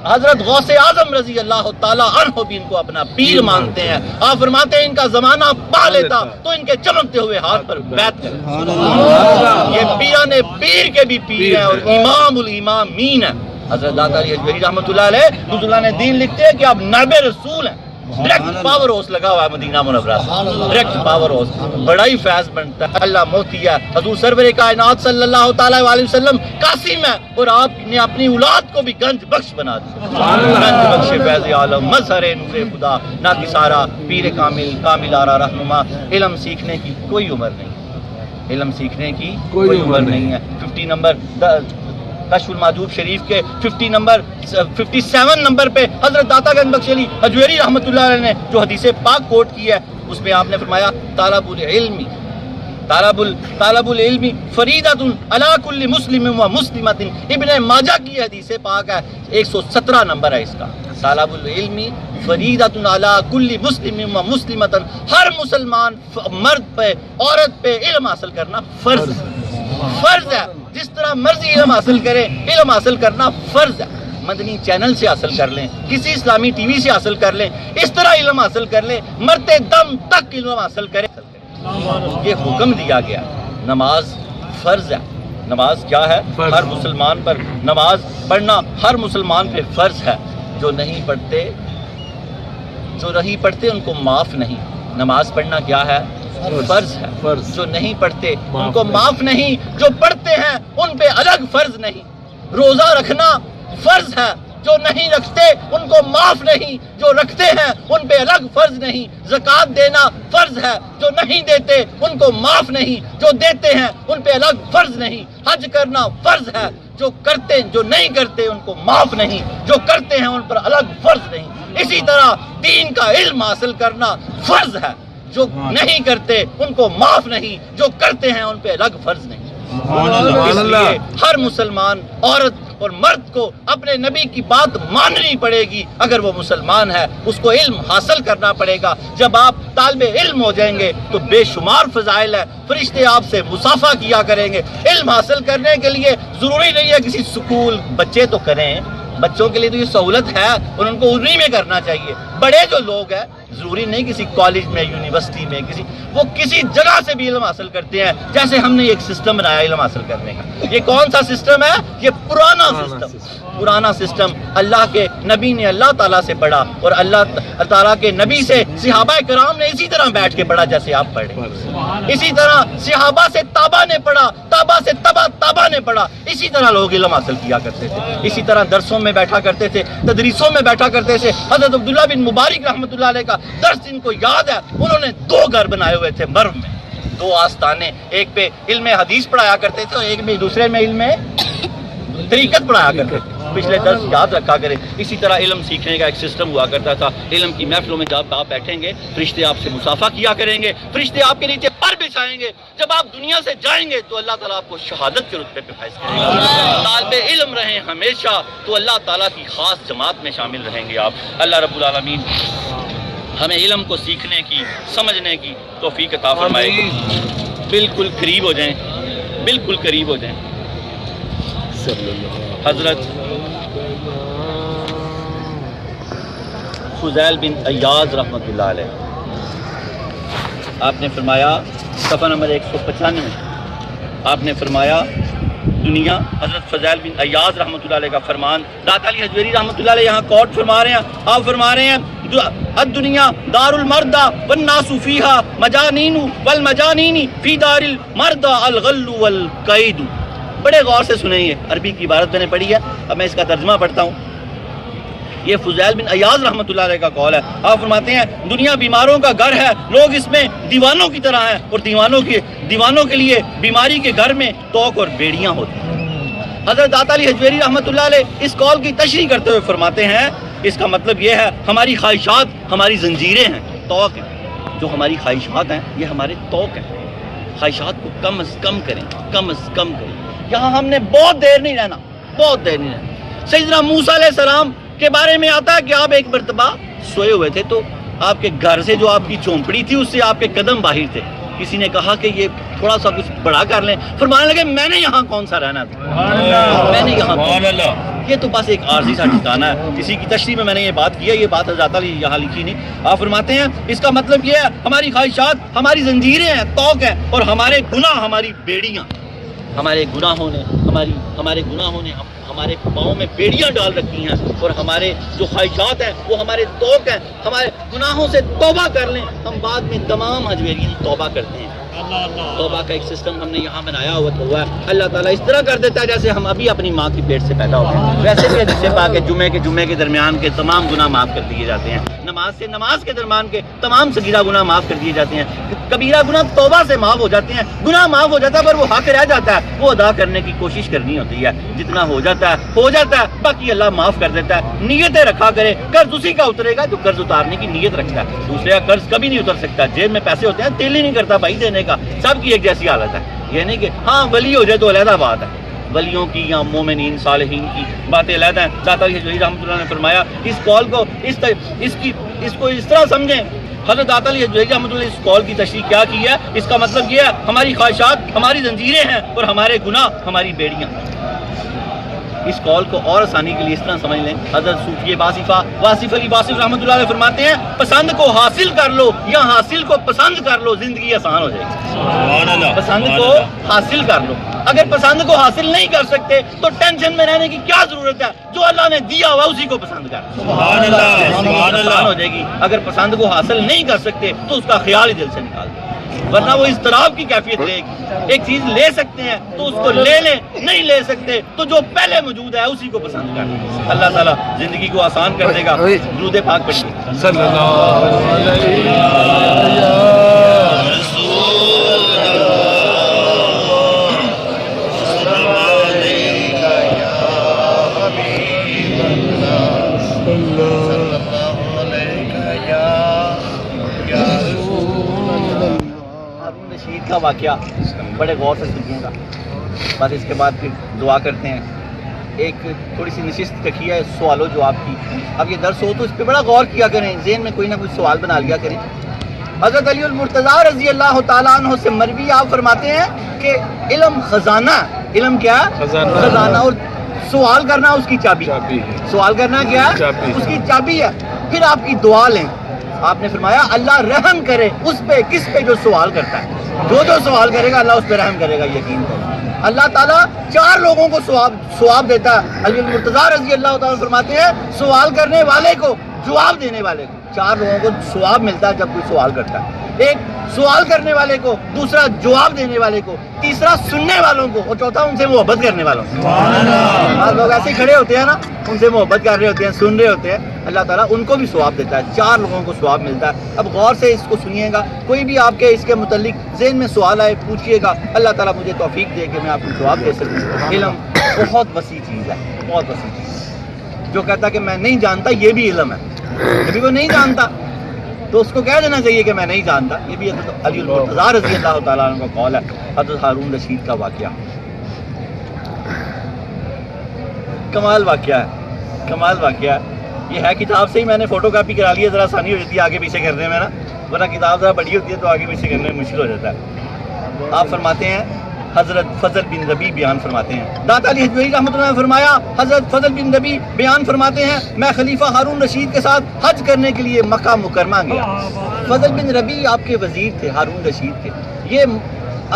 حضرت غوث اعظم رضی اللہ تعالیٰ عنہ بھی ان کو اپنا پیر مانتے ہیں. آپ فرماتے ہیں ان کا زمانہ پا لیتا تو ان کے چمکتے ہوئے ہاتھ پر بیعت کریں. یہ پیران پیر کے بھی پیر ہیں اور امام الامامین ہیں. حضرت داتا علی حجویری رحمۃ اللہ علیہ حضور اللہ نے دین لکھتے ہیں کہ آپ نائب رسول ہیں. ڈائریکٹ پاور ہاؤس لگا ہوا ہے مدینہ منورہ سے. ڈائریکٹ پاور ہاؤس بڑا ہی فیض بنتا ہے. اللہ موتی ہے. حضور سرور کائنات صلی اللہ تعالیٰ علیہ وسلم قاسم ہے اور آپ نے اپنی اولاد کو بھی گنج بخش بنا دیا. گنج بخش فیض عالم مظہر نور خدا نہ کسارا پیر کامل آرا رہنما. علم سیکھنے کی کوئی عمر نہیں. علم سیکھنے کی کوئی عمر نہیں ہے. 50 نمبر کشف المحجوب شریف کے 57 نمبر پہ حضرت داتا گنج بخش علی حجویری رحمۃ اللہ علیہ نے جو حدیث پاک کوٹ کی ہے اس میں آپ نے فرمایا طالب العلم فریدۃ علی کل مسلم و مسلمۃ. ابن ماجہ کی حدیث پاک ہے 117 نمبر ہے اس کا. طالب العلم فریدۃ علی کل مسلم و مسلمۃ. ہر مسلمان مرد پہ عورت پہ علم حاصل کرنا فرض ہے. فرض ہے. جس طرح مرضی علم حاصل کریں، علم حاصل کرنا فرض ہے. مدنی چینل سے حاصل کر لیں، کسی اسلامی ٹی وی سے حاصل کر لیں، اس طرح علم حاصل کر لیں، مرتے دم تک علم حاصل کریں. یہ حکم دیا گیا. نماز فرض ہے. نماز کیا ہے؟ ہر مسلمان پر نماز پڑھنا ہر مسلمان پہ فرض ہے. جو نہیں پڑھتے ان کو معاف نہیں. نماز پڑھنا کیا ہے؟ فرض ہے. جو نہیں پڑھتے ان کو معاف نہیں، جو پڑھتے ہیں ان پہ الگ فرض نہیں. روزہ رکھنا فرض ہے. جو نہیں رکھتے ان کو معاف نہیں، جو رکھتے ہیں ان پہ الگ فرض نہیں. زکوٰۃ دینا فرض ہے. جو نہیں دیتے ان کو معاف نہیں، جو دیتے ہیں ان پہ الگ فرض نہیں. حج کرنا فرض ہے. جو نہیں کرتے ان کو معاف نہیں، جو کرتے ہیں ان پر الگ فرض نہیں. اسی طرح دین کا علم حاصل کرنا فرض ہے. جو نہیں کرتے ان کو معاف نہیں، جو کرتے ہیں ان پہ الگ فرض نہیں. اس لیے ہر مسلمان عورت اور مرد کو اپنے نبی کی بات ماننی پڑے گی. اگر وہ مسلمان ہے اس کو علم حاصل کرنا پڑے گا. جب آپ طالب علم ہو جائیں گے تو بے شمار فضائل ہے. فرشتے آپ سے مصافحہ کیا کریں گے. علم حاصل کرنے کے لیے ضروری نہیں ہے کسی سکول، بچے تو کریں، بچوں کے لیے تو یہ سہولت ہے اور ان کو انہی میں کرنا چاہیے. بڑے جو لوگ ہیں ضروری نہیں کسی کالج میں، یونیورسٹی میں، وہ کسی جگہ سے بھی علم حاصل کرتے ہیں. جیسے ہم نے ایک سسٹم بنایا علم حاصل کرنے کا. یہ کون سا سسٹم ہے؟ یہ پرانا سسٹم. اللہ کے نبی نے اللہ تعالیٰ سے پڑھا اور اللہ تعالیٰ کے نبی سے صحابہ کرام نے اسی طرح بیٹھ کے پڑھا جیسے آپ پڑھے. اسی طرح صحابہ سے تابع نے پڑھا، تابع سے تابع نے پڑھا. اسی طرح لوگ علم حاصل کیا کرتے تھے. اسی طرح درسوں میں بیٹھا کرتے تھے، تدریسوں میں بیٹھا کرتے تھے. حضرت عبداللہ بن مبارک رحمۃ اللہ علیہ کا درس ان کو یاد ہے. انہوں نے 2 گھر بنائے ہوئے تھے مرو میں، 2 آستانے. ایک پہ علم حدیث پڑھایا کرتے تھے اور ایک میں دوسرے میں علم طریقت پڑھایا کرتے تھے. پچھلے درس یاد رکھا کریں. اسی طرح علم سیکھنے کا ایک سسٹم ہوا کرتا تھا. علم کی محفلوں میں جب آپ بیٹھیں گے فرشتے آپ سے مصافحہ کیا کریں گے، فرشتے آپ کے نیچے پر بچھائیں گے. جب آپ دنیا سے جائیں گے تو اللہ تعالیٰ آپ کو شہادت کے رتبے پہ فائز کرے گا. طالب علم رہیں ہمیشہ تو اللہ تعالیٰ کی خاص جماعت میں شامل رہیں گے آپ. اللہ رب العالمین ہمیں علم کو سیکھنے کی، سمجھنے کی توفیق عطا فرمائے. بالکل قریب ہو جائیں، بالکل قریب ہو جائیں. حضرت فضیل بن ایاز رحمۃ اللہ علیہ، آپ نے فرمایا صفحہ نمبر 195 آپ نے فرمایا دنیا، حضرت فضیل بن ایاز رحمۃ اللہ علیہ کا فرمان، داتا علی حجویری رحمۃ اللہ علیہ یہاں کوٹ فرما رہے ہیں. آپ فرما رہے ہیں الدنیا دار المردہ والناس فیہا مجانین والمجانین فی دار المردہ الغل والقید. بڑے غور سے سنیں. یہ عربی کی عبارت میں نے پڑھی ہے، اب میں اس کا ترجمہ پڑھتا ہوں. یہ فضیل بن ایاز رحمۃ اللہ علیہ کا قول ہے. آپ فرماتے ہیں دنیا بیماروں کا گھر ہے، لوگ اس میں دیوانوں کی طرح ہیں اور دیوانوں کے لیے بیماری کے گھر میں توق اور بیڑیاں ہوتی ہیں. حضرت داتا علی حجویری رحمۃ اللہ علیہ اس قول کی تشریح کرتے ہوئے فرماتے ہیں اس کا مطلب یہ ہے ہماری خواہشات ہماری زنجیریں ہیں، توق ہیں. جو ہماری خواہشات ہیں یہ ہمارے توق ہیں. خواہشات کو کم از کم کریں، کم از کم کریں. یہاں ہم نے بہت دیر نہیں رہنا. سیدنا موسیٰ علیہ السلام کے بارے میں آتا ہے کہ آپ ایک مرتبہ سوئے ہوئے تھے تو آپ کے گھر سے جو آپ کی چونپڑی تھی اس سے آپ کے قدم باہر تھے. کسی نے کہا کہ یہ تھوڑا سا کچھ بڑا کر لیں. فرمانے لگے میں نے یہاں کون سا رہنا تھا، میں نے یہاں یہ تو بس ایک عارضی سا ٹھکانہ ہے. کسی کی تشریح میں نے یہ بات کی ہے، یہ بات حضرت علی یہاں لکھی نہیں. آپ فرماتے ہیں اس کا مطلب یہ ہے ہماری خواہشات ہماری زنجیریں ہیں، توق ہیں، اور ہمارے گناہ ہماری بیڑیاں. ہمارے گناہوں نے ہمارے پاؤں میں بیڑیاں ڈال رکھی ہیں اور ہمارے جو خواہشات ہیں وہ ہمارے توق ہیں. ہمارے گناہوں سے توبہ کر لیں. ہم بعد میں تمام حجویری توبہ کرتے ہیں. توبہ کا ایک سسٹم ہم نے یہاں بنایا ہوا ہے. اللہ تعالیٰ اس طرح کر دیتا ہے جیسے ہم ابھی اپنی ماں کی پیٹ سے پیدا ہوتے ہیں. ویسے بھی حدیث پاک ہے جمعے کے درمیان کے تمام گناہ معاف کر دیے جاتے ہیں. نماز کے درمیان کے تمام صغیرہ گناہ معاف کر دیے جاتے ہیں. کبیرہ گناہ توبہ سے معاف ہو جاتے ہیں. گناہ معاف ہو جاتا ہے پر وہ حق رہ جاتا ہے، وہ ادا کرنے کی کوشش کرنی ہوتی ہے. جتنا ہو جاتا ہے باقی اللہ معاف کر دیتا ہے. نیتیں رکھا کرے. قرض اسی کا اترے گا جو قرض اتارنے کی نیت رکھتا ہے. دوسرے کا قرض کبھی نہیں اتر سکتا. جیب میں پیسے ہوتے ہیں دل ہی نہیں کرتا بھائی دینے کا. سب کی ایک جیسی حالت ہے. یہ نہیں کہ ہاں ولی ہو جائے تو علیحدہ بات ہے. ولیوں کی یا مومنین صالحین کی باتیں علیحدہ ہیں. داتا علی حجویری رحمۃ اللہ نے فرمایا اس قول کو اس کو اس طرح سمجھیں حضرت داتا علی حجویری رحمۃ اللہ اس قول کی تشریح کیا کی ہے؟ اس کا مطلب یہ ہے ہماری خواہشات ہماری زنجیریں ہیں اور ہمارے گناہ ہماری بیڑیاں۔ اس قول کو اور آسانی کے لیے اس طرح سمجھ لیں، حضرت صوفی واصف علی واصف رحمۃ اللہ علیہ فرماتے ہیں پسند کو حاصل کر لو یا حاصل کو پسند کر لو، زندگی آسان ہو جائے گی۔ پسند کو حاصل کر لو، اگر پسند کو حاصل نہیں کر سکتے تو ٹینشن میں رہنے کی کیا ضرورت ہے؟ جو اللہ نے دیا ہوا اسی کو پسند کر، آسان ہو جائے گی۔ اگر پسند کو حاصل نہیں کر سکتے تو اس کا خیال ہی دل سے نکال دیں، ورنہ وہ اضطراب کی کیفیت رہے گی۔ ایک چیز لے سکتے ہیں تو اس کو لے لیں، نہیں لے سکتے تو جو پہلے موجود ہے اسی کو پسند کر دیں۔ اللہ تعالیٰ زندگی کو آسان کر دے گا۔ درود پاک پڑھیے صلی اللہ علیہ ہارون رشید کا واقعہ بڑے غور سے سنیے گا، بس اس کے بعد پھر دعا کرتے ہیں۔ ایک تھوڑی سی نشست رکھی ہے سوال و جواب کی، اب یہ درس ہو تو اس پہ بڑا غور کیا کریں، ذہن میں کوئی نہ کوئی سوال بنا لیا کریں۔ حضرت علی المرتضیٰ رضی اللہ تعالیٰ عنہ سے مروی آپ فرماتے ہیں کہ علم خزانہ، علم کیا؟ خزانہ، اور سوال کرنا اس کی چابی ہے۔ سوال کرنا کیا؟ اس کی چابی ہے۔ پھر آپ کی دعا لیں، آپ نے فرمایا اللہ رحم کرے اس پہ، کس پہ؟ جو سوال کرتا ہے، جو سوال کرے گا اللہ اس پہ رحم کرے گا، یقین کرو۔ اللہ تعالیٰ 4 لوگوں کو ثواب دیتا ہے۔ علی المرتضیٰ رضی اللہ تعالیٰ فرماتے ہیں سوال کرنے والے کو، جواب دینے والے کو 4 لوگوں کو ثواب ملتا ہے جب کوئی سوال کرتا ہے۔ ایک سوال کرنے والے کو، دوسرا جواب دینے والے کو، تیسرا سننے والوں کو، اور چوتھا ان سے محبت کرنے والوں کو۔ لوگ ایسے کھڑے ہوتے ہیں نا، ان سے محبت کر رہے ہوتے ہیں، سن رہے ہوتے ہیں، اللہ تعالیٰ ان کو بھی ثواب دیتا ہے۔ 4 لوگوں کو ثواب ملتا ہے۔ اب غور سے اس کو سنیے گا، کوئی بھی آپ کے اس کے متعلق ذہن میں سوال آئے پوچھیے گا، اللہ تعالیٰ مجھے توفیق دے کہ میں آپ کو جواب دے سکوں۔ علم بہت وسیع چیز ہے، بہت وسیع چیز۔ جو کہتا کہ میں نہیں جانتا یہ بھی علم ہے، کبھی وہ نہیں جانتا تو اس کو کہہ دینا چاہیے کہ میں نہیں جانتا۔ یہ بھی حضرت علی المرتضیٰ رضی اللہ تعالیٰ عنہ کا قول ہے۔ حضرت ہارون رشید کا واقعہ کمال واقعہ ہے، کمال واقعہ ہے۔ یہ ہے کتاب سے ہی میں نے فوٹو کاپی کرا لی ہے، ذرا آسانی ہو جاتی ہے آگے پیچھے کرنے میں نا، ورنہ کتاب ذرا بڑی ہوتی ہے تو آگے پیچھے کرنے میں مشکل ہو جاتا ہے۔ آپ فرماتے ہیں حضرت فضل بن ربیع بیان فرماتے ہیں، داتا علی حجویری رحمۃ اللہ نے فرمایا، حضرت فضل بن ربیع بیان فرماتے ہیں میں خلیفہ ہارون رشید کے ساتھ حج کرنے کے لیے مکہ مکرمہ گیا۔ فضل بن ربیع آپ کے وزیر تھے ہارون رشید کے، یہ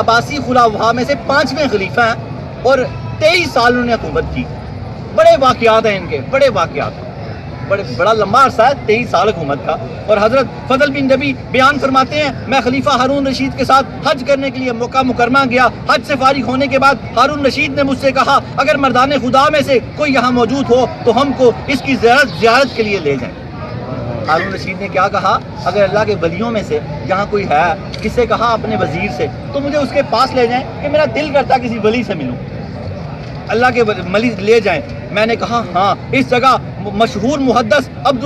عباسی خلفاء میں سے 5ویں خلیفہ ہیں اور 23 سال انہوں نے حکومت کی۔ بڑے واقعات ہیں ان کے، بڑے واقعات، بڑا لمبا عرصہ ہے 23 سال حکومت کا۔ اور حضرت فضل بن ربیع بیان فرماتے ہیں میں خلیفہ ہارون رشید کے ساتھ حج کرنے کے لیے مکہ مکرمہ گیا۔ حج سے فارغ ہونے کے بعد ہارون رشید نے مجھ سے کہا اگر مردان خدا میں سے کوئی یہاں موجود ہو تو ہم کو اس کی زیارت کے لیے لے جائیں۔ ہارون رشید نے کیا کہا؟ اگر اللہ کے ولیوں میں سے یہاں کوئی ہے، کس سے کہا؟ اپنے وزیر سے، تو مجھے اس کے پاس لے جائیں کہ میرا دل کرتا کسی ولی سے ملوں، اللہ کے ولی لے جائیں۔ میں نے کہا ہاں، اس جگہ مشہور محدث عبد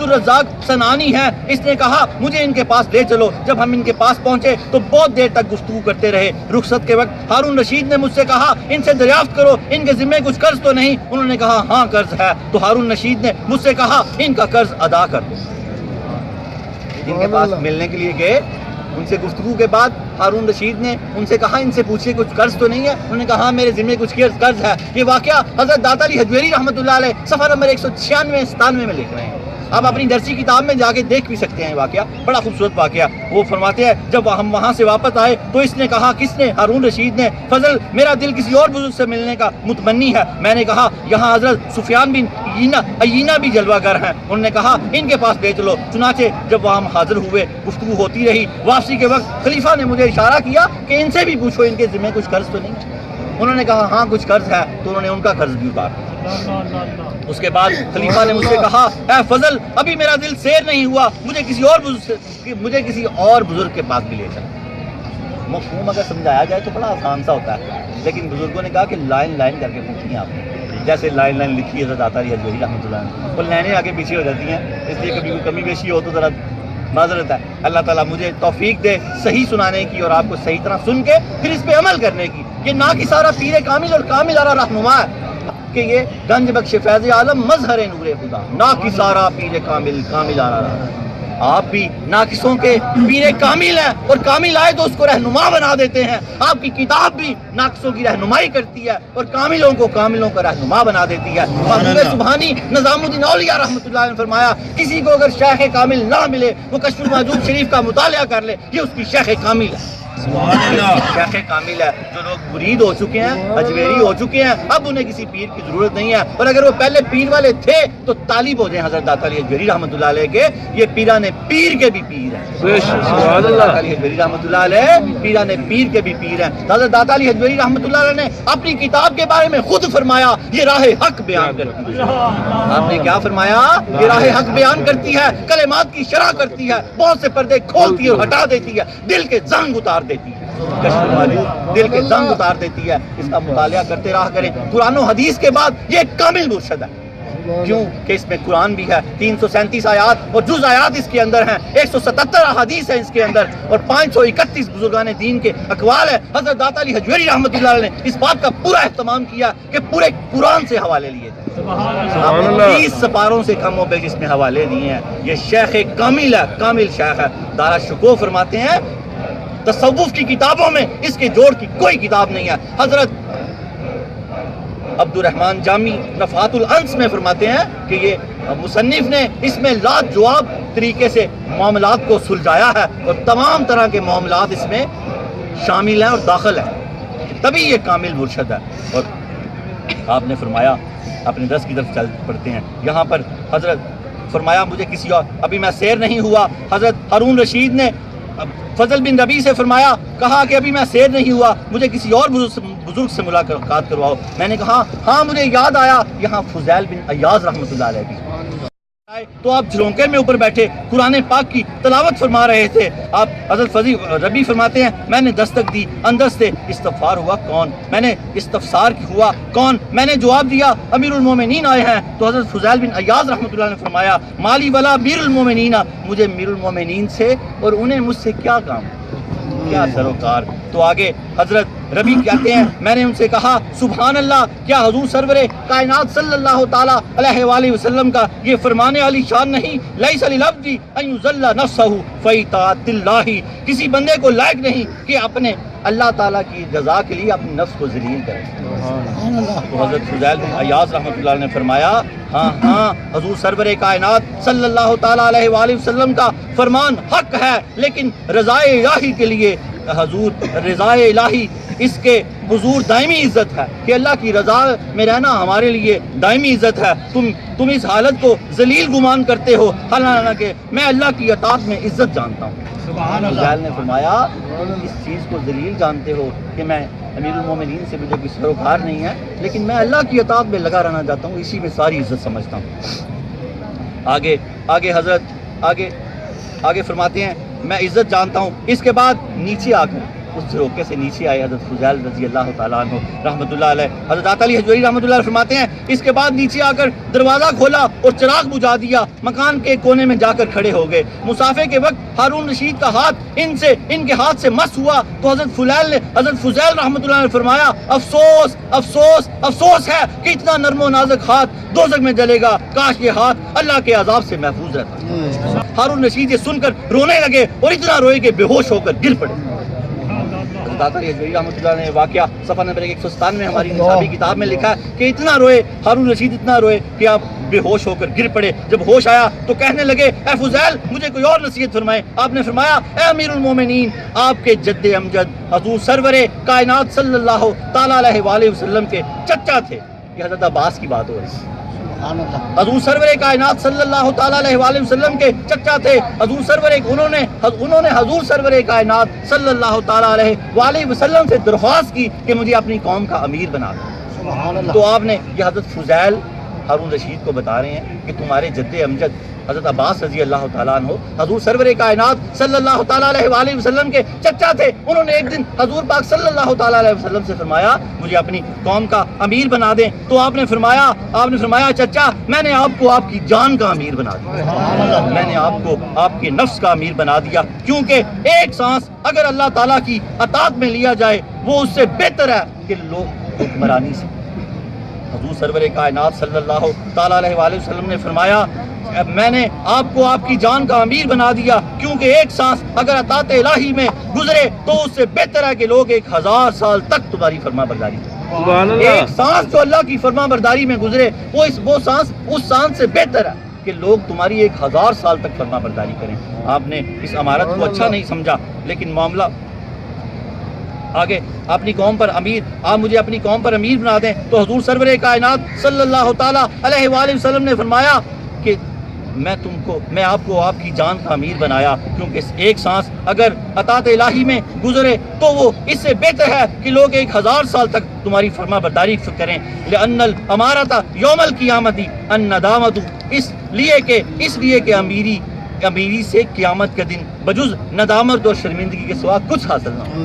الرزاق صنعانی ہے، اس نے کہا مجھے ان کے پاس لے چلو۔ جب ہم ان کے پاس پہنچے تو بہت دیر تک گفتگو کرتے رہے۔ رخصت کے وقت ہارون رشید نے مجھ سے کہا ان سے دریافت کرو ان کے ذمہ کچھ قرض تو نہیں؟ انہوں نے کہا ہاں قرض ہے۔ تو ہارون رشید نے مجھ سے کہا ان کا قرض ادا کر دو۔ ان کے پاس ملنے کے لیے گئے، ان سے گفتگو کے بعد ہارون رشید نے ان سے کہا ان سے پوچھئے کچھ قرض تو نہیں ہے؟ انہوں نے کہا ہاں میرے ذمہ کچھ قرض ہے۔ یہ واقعہ حضرت داتا علی حجویری رحمۃ اللہ علیہ صفحہ نمبر 196-97 میں لکھ رہے ہیں۔ آپ اپنی درسی کتاب میں جا کے دیکھ بھی سکتے ہیں واقعہ، بڑا خوبصورت واقعہ۔ وہ فرماتے ہیں جب ہم وہاں سے واپس آئے تو اس نے کہا، کس نے؟ ہارون رشید نے، فضل میرا دل کسی اور بزرگ سے ملنے کا متمنی ہے۔ میں نے کہا یہاں حضرت سفیان بن عیینہ بھی جلوہ گر ہیں۔ انہوں نے کہا ان کے پاس لے چلو۔ چنانچہ جب وہاں ہم حاضر ہوئے، گفتگو ہوتی رہی۔ واپسی کے وقت خلیفہ نے مجھے اشارہ کیا کہ ان سے بھی پوچھو ان کے ذمہ کچھ قرض تو نہیں؟ انہوں نے کہا ہاں کچھ قرض ہے، تو انہوں نے ان کا قرض بھی اتارا۔ اس کے بعد خلیفہ نے مجھ سے کہا اے فضل ابھی میرا دل سیر نہیں ہوا، مجھے کسی اور بزرگ کے پاس بھی لے چل۔ مفہوم اگر سمجھایا جائے تو بڑا آسان سا ہوتا ہے، لیکن بزرگوں نے کہا کہ لائن کر کے پوچھی ہیں آپ نے، جیسے لائن لکھی ہے داتا علی حجویری رحمۃ اللہ علیہ، وہ لائنیں آگے پیچھے ہو جاتی ہیں، اس لیے کبھی کوئی کمی بیشی ہو تو ذرا معذرت ہے۔ اللہ تعالیٰ مجھے توفیق دے صحیح سنانے کی اور آپ کو صحیح طرح سن کے پھر اس پہ عمل کرنے کی۔ یہ نہ کہ سارا پیر کامل اور کامل آرا رہنما ہے کہ یہ گنج بخش فیض عالم مظہر نور خدا، نہ کہ سارا پیر کامل آرا رہنما۔ آپ بھی ناقصوں کے پیر کامل ہیں اور کامل آئے تو اس کو رہنما بنا دیتے ہیں. آپ کی کتاب بھی ناقصوں کی رہنمائی کرتی ہے اور کاملوں کو کاملوں کا رہنما بنا دیتی ہے. محبوب سبحانی نظام الدین اولیاء رحمۃ اللہ نے فرمایا کسی کو اگر شیخ کامل نہ ملے وہ کشف المحجوب شریف کا مطالعہ کر لے, یہ اس کی شیخ کامل ہے. شیخ کامل ہے. جو لوگ مرید ہو چکے ہیں, اجمیری ہو چکے ہیں, اب انہیں کسی پیر کی ضرورت نہیں ہے. اور اگر وہ پہلے پیر والے تھے تو طالب ہو جائیں حضرت داتا علی حجویری رحمۃ اللہ علیہ کے. یہ پیران پیر کے بھی پیر ہیں. داتا علی حجویری رحمۃ اللہ علیہ پیران پیر کے بھی پیر ہیں. حضرت داتا علی حجویری رحمۃ اللہ علیہ نے اپنی کتاب کے بارے میں خود فرمایا یہ راہ حق بیان کرتی ہے. آپ نے کیا فرمایا؟ یہ راہ حق بیان کرتی ہے, کلمات کی شرح کرتی ہے, بہت سے پردے کھولتی ہے اور ہٹا دیتی ہے, دل کے زنگ اتار دیتی ہے. دل کے زنگ اتار دیتی ہے. اس کا مطالعہ کرتے رہا کریں. قرآن و حدیث کے بعد یہ ایک کامل مرشد ہے. کیوں کہ اس میں قرآن بھی ہے, 337 آیات اور جز آیات اس کے اندر ہیں, 177 احادیث ہیں اس کے اندر, اور 531 بزرگان دین کے اقوال ہیں. حضرت داتا علی حجویری رحمۃ اللہ علیہ نے اس بات کا پورا اہتمام کیا کہ پورے قرآن سے حوالے لیے جائیں. 30 سپاروں سے کم و بیش اس میں حوالے دیے ہیں. یہ شیخ کامل ہے, کامل شیخ ہے. دارا شکوہ فرماتے ہیں تصوف کی کتابوں میں اس کے جوڑ کی کوئی کتاب نہیں ہے. حضرت عبد الرحمن جامی نفحات الانس میں فرماتے ہیں کہ یہ مصنف نے اس میں لاجواب طریقے سے معاملات کو سلجھایا ہے اور تمام طرح کے معاملات اس میں شامل ہیں اور داخل ہیں, تبھی یہ کامل مرشد ہے. اور آپ نے فرمایا اپنے درس کی طرف چل پڑتے ہیں. یہاں پر حضرت فرمایا مجھے کسی اور, ابھی میں سیر نہیں ہوا. حضرت ہارون رشید نے فضل بن ربیع سے فرمایا, کہا کہ ابھی میں سیر نہیں ہوا, مجھے کسی اور بزرگ سے ملاقات کرواؤ. میں نے کہا ہاں مجھے یاد آیا یہاں فضیل بن ایاز رحمۃ اللہ علیہ بھی. تو آپ جھلونکے میں اوپر بیٹھے قرآن پاک کی تلاوت فرما رہے تھے. آپ حضرت فضل ربیع فرماتے ہیں میں نے دستک دی, اندر سے استغفار ہوا کون, میں نے استفسار ہوا کون, میں نے جواب دیا امیر المومنین آئے ہیں. تو حضرت فضیل بن ایاز رحمۃ اللہ نے فرمایا مالی ولا امیر المومنین, مجھے امیر المومنین سے اور انہیں مجھ سے کیا کام, کیا سروکار. تو آگے حضرت ربیع کہتے ہیں میں نے ان سے کہا سبحان اللہ, کیا حضور سرور کائنات صلی اللہ تعالیٰ علیہ وآلہ وسلم کا یہ فرمانے علی شان نہیں, لیس للعبد ان یذل نفسہ فی طاعۃ اللہ, کسی بندے کو لائق نہیں کہ اپنے اللہ تعالیٰ کی رضا کے لیے اپنے نفس کو ذلیل کرے. تو حضرت فضیل بن ایاز رحمۃ اللہ نے فرمایا ہاں حضور سرور کائنات صلی اللہ تعالیٰ علیہ وآلہ وسلم کا فرمان حق ہے, لیکن رضائے الہی کے لیے حضور رضائے الہی اس کے حضور دائمی عزت ہے کہ اللہ کی رضا میں رہنا ہمارے لیے دائمی عزت ہے. تم اس حالت کو ذلیل گمان کرتے ہو, حالانکہ میں اللہ کی اطاعت میں عزت جانتا ہوں. فضیل نے فرمایا اس چیز کو ذلیل جانتے ہو کہ میں امیر المومنین سے مجھے کوئی سروکار نہیں ہے, لیکن میں اللہ کی اطاعت میں لگا رہنا چاہتا ہوں, اسی میں ساری عزت سمجھتا ہوں. آگے حضرت آگے فرماتے ہیں میں عزت جانتا ہوں. اس کے بعد نیچے آ کر اس جھروکے سے نیچے آئے حضرت فضیل رضی اللہ تعالیٰ عنہ رحمۃ اللہ علیہ. حضرت داتا علی حجویری رحمۃ اللہ فرماتے ہیں اس کے بعد نیچے آ کر دروازہ کھولا اور چراغ بجھا دیا, مکان کے کونے میں جا کر کھڑے ہو گئے. مسافے کے وقت ہارون رشید کا ہاتھ ان کے ہاتھ سے مس ہوا تو حضرت فضیل رحمۃ اللہ نے فرمایا افسوس افسوس افسوس ہے کہ اتنا نرم و نازک ہاتھ دوزخ میں جلے گا, کاش یہ ہاتھ اللہ کے عذاب سے محفوظ رہتا. ہارون رشید یہ سن کر رونے لگے اور اتنا روئے کہ بے ہوش ہو کر گر پڑے. داتا علی حجویری رحمۃ اللہ نے واقعہ صفحہ نمبر 197 میں ہماری نصابی کتاب میں لکھا ہے کہ اتنا روئے ہارون رشید, اتنا روئے کہ آپ بے ہوش ہو کر گر پڑے. جب ہوش آیا تو کہنے لگے اے فضیل مجھے کوئی اور نصیحت فرمائے. آپ نے فرمایا اے امیر المومنین, آپ کے جد امجد حضور سرور کائنات صلی اللہ تعالیٰ علیہ وآلہ وسلم کے چچا تھے. یہ حضرت عباس کی بات ہو رہی ہے. حضور سرور کائنات صلی اللہ تعالیٰ علیہ وآلہ وسلم کے چچا تھے. انہوں نے حضور سرور کائنات صلی اللہ تعالیٰ علیہ وآلہ وسلم سے درخواست کی کہ مجھے اپنی قوم کا امیر بنا دو. تو آپ نے یہ حضرت فضیل ہارون رشید کو بتا رہے ہیں کہ تمہارے جد امجد حضرت عباس رضی اللہ تعالیٰ عنہ حضور سرور کائنات صلی اللہ تعالیٰ علیہ وآلہ وسلم کے چچا تھے. انہوں نے ایک دن حضور پاک صلی اللہ تعالیٰ علیہ وسلم سے فرمایا مجھے اپنی قوم کا امیر بنا دیں. تو آپ نے فرمایا چچا میں نے آپ کو آپ کی جان کا امیر بنا دیا, میں نے آپ کو آپ کے نفس کا امیر بنا دیا, کیونکہ ایک سانس اگر اللہ تعالیٰ کی اطاعت میں لیا جائے وہ اس سے بہتر ہے کہ لوگ حکمرانی سے. حضور سرور کائنات صلی اللہ تعالیٰ علیہ وآلہ وسلم نے فرمایا میں نے آپ کو آپ کی جان کا امیر بنا دیا، کیونکہ ایک سانس اگر اطاعت الہی میں گزرے تو اس سے بہتر ہے کہ لوگ 1000 سال تک تمہاری فرما برداری کریں۔ ایک سانس جو اللہ کی فرما برداری میں گزرے وہ سانس اس سانس سے بہتر ہے کہ لوگ تمہاری 1000 سال تک فرما برداری کریں۔ آپ نے اس عمارت کو اچھا نہیں سمجھا، لیکن معاملہ آگے اپنی قوم پر امیر، آپ مجھے اپنی قوم پر امیر بنا دیں، تو حضور سرور کائنات صلی اللہ تعالیٰ علیہ وآلہ وسلم نے فرمایا کہ میں آپ کو آپ کی جان کا امیر بنایا، کیونکہ ایک سانس اگر اطاعت الہی میں گزرے تو وہ اس سے بہتر ہے کہ لوگ 1000 سال تک تمہاری فرما برداری کریں۔ لأن الامارۃ یوم القیامت الندامۃ، اس لیے کہ امیری سے قیامت کا دن بجز ندامت اور شرمندگی کے سوا کچھ حاصل نہ ہو۔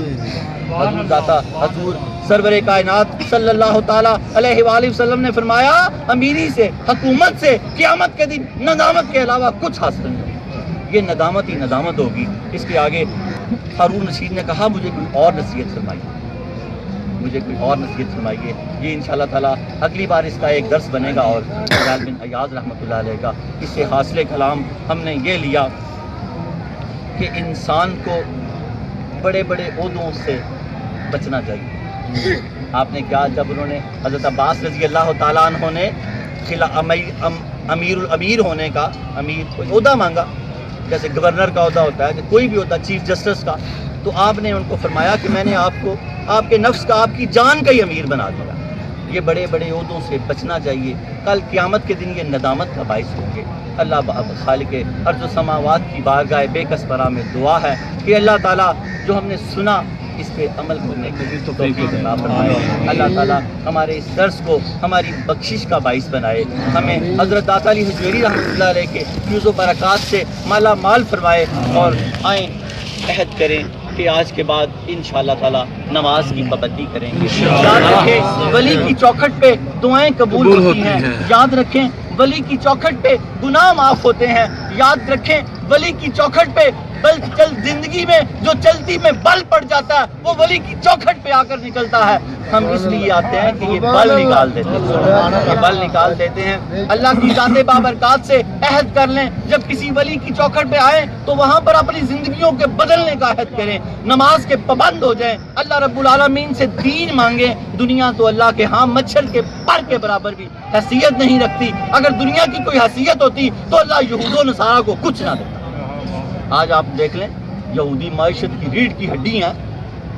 حضور سرور کائنات صلی اللہ تعالیٰ علیہ وآلہ وسلم نے فرمایا امیری سے، حکومت سے قیامت کے دن ندامت کے علاوہ کچھ حاصل نہیں ہوگی، یہ ندامت ہی ندامت ہوگی۔ اس کے آگے ہارون رشید نے کہا مجھے کوئی اور نصیحت فرمائیے، یہ انشاءاللہ تعالیٰ اگلی بار اس کا ایک درس بنے گا، اور جلال بن ایاز رحمۃ اللہ علیہ کا اس سے حاصل کلام ہم نے یہ لیا کہ انسان کو بڑے بڑے عہدوں سے بچنا چاہیے۔ آپ نے کیا، جب انہوں نے حضرت عباس رضی اللہ تعالیٰ عنہ نے امیر ہونے کا کوئی عہدہ مانگا، جیسے گورنر کا عہدہ ہوتا ہے کہ کوئی بھی ہوتا ہے، چیف جسٹس کا، تو آپ نے ان کو فرمایا کہ میں نے آپ کو آپ کے نفس کا، آپ کی جان کا ہی امیر بنا دیا۔ یہ بڑے بڑے عہدوں سے بچنا چاہیے، کل قیامت کے دن یہ ندامت کا باعث ہوں گے۔ اللہ خالق ارض و سماوات کی بارگاہ بے کس برا میں دعا ہے کہ اللہ تعالیٰ جو ہم نے سنا اس پہ عمل کرنے کی توفیق عطا فرمائے۔ اللہ تعالیٰ ہمارے اس درس کو ہماری بخشش کا باعث بنائے، ہمیں حضرت داتا علی حجویری رحمۃ اللہ علیہ کے فیض و برکات سے مالا مال فرمائے، اور آئیں عہد کریں کہ آج کے بعد انشاءاللہ تعالیٰ نماز کی پابندی کریں گے۔ یاد رکھیں ولی کی چوکھٹ پہ دعائیں قبول ہوتی ہیں، یاد رکھیں ولی کی چوکھٹ پہ گناہ معاف ہوتے ہیں، یاد رکھیں ولی کی چوکھٹ پہ زندگی میں جو چلتی میں بل پڑ جاتا ہے وہ ولی کی چوکھٹ پہ آ کر نکلتا ہے۔ ہم اس لیے آتے ہیں کہ یہ بل نکال دیتے ہیں، اللہ کی ذات بابرکات سے عہد کر لیں، جب کسی ولی کی چوکھٹ پہ آئیں تو وہاں پر اپنی زندگیوں کے بدلنے کا عہد کریں، نماز کے پابند ہو جائیں، اللہ رب العالمین سے دین مانگیں۔ دنیا تو اللہ کے ہاں مچھر کے پر کے برابر بھی حیثیت نہیں رکھتی، اگر دنیا کی کوئی حیثیت ہوتی تو اللہ یہود و نصارہ کو کچھ نہ دیتا۔ آج آپ دیکھ لیں یہودی معیشت کی ریڑھ کی ہڈی ہیں،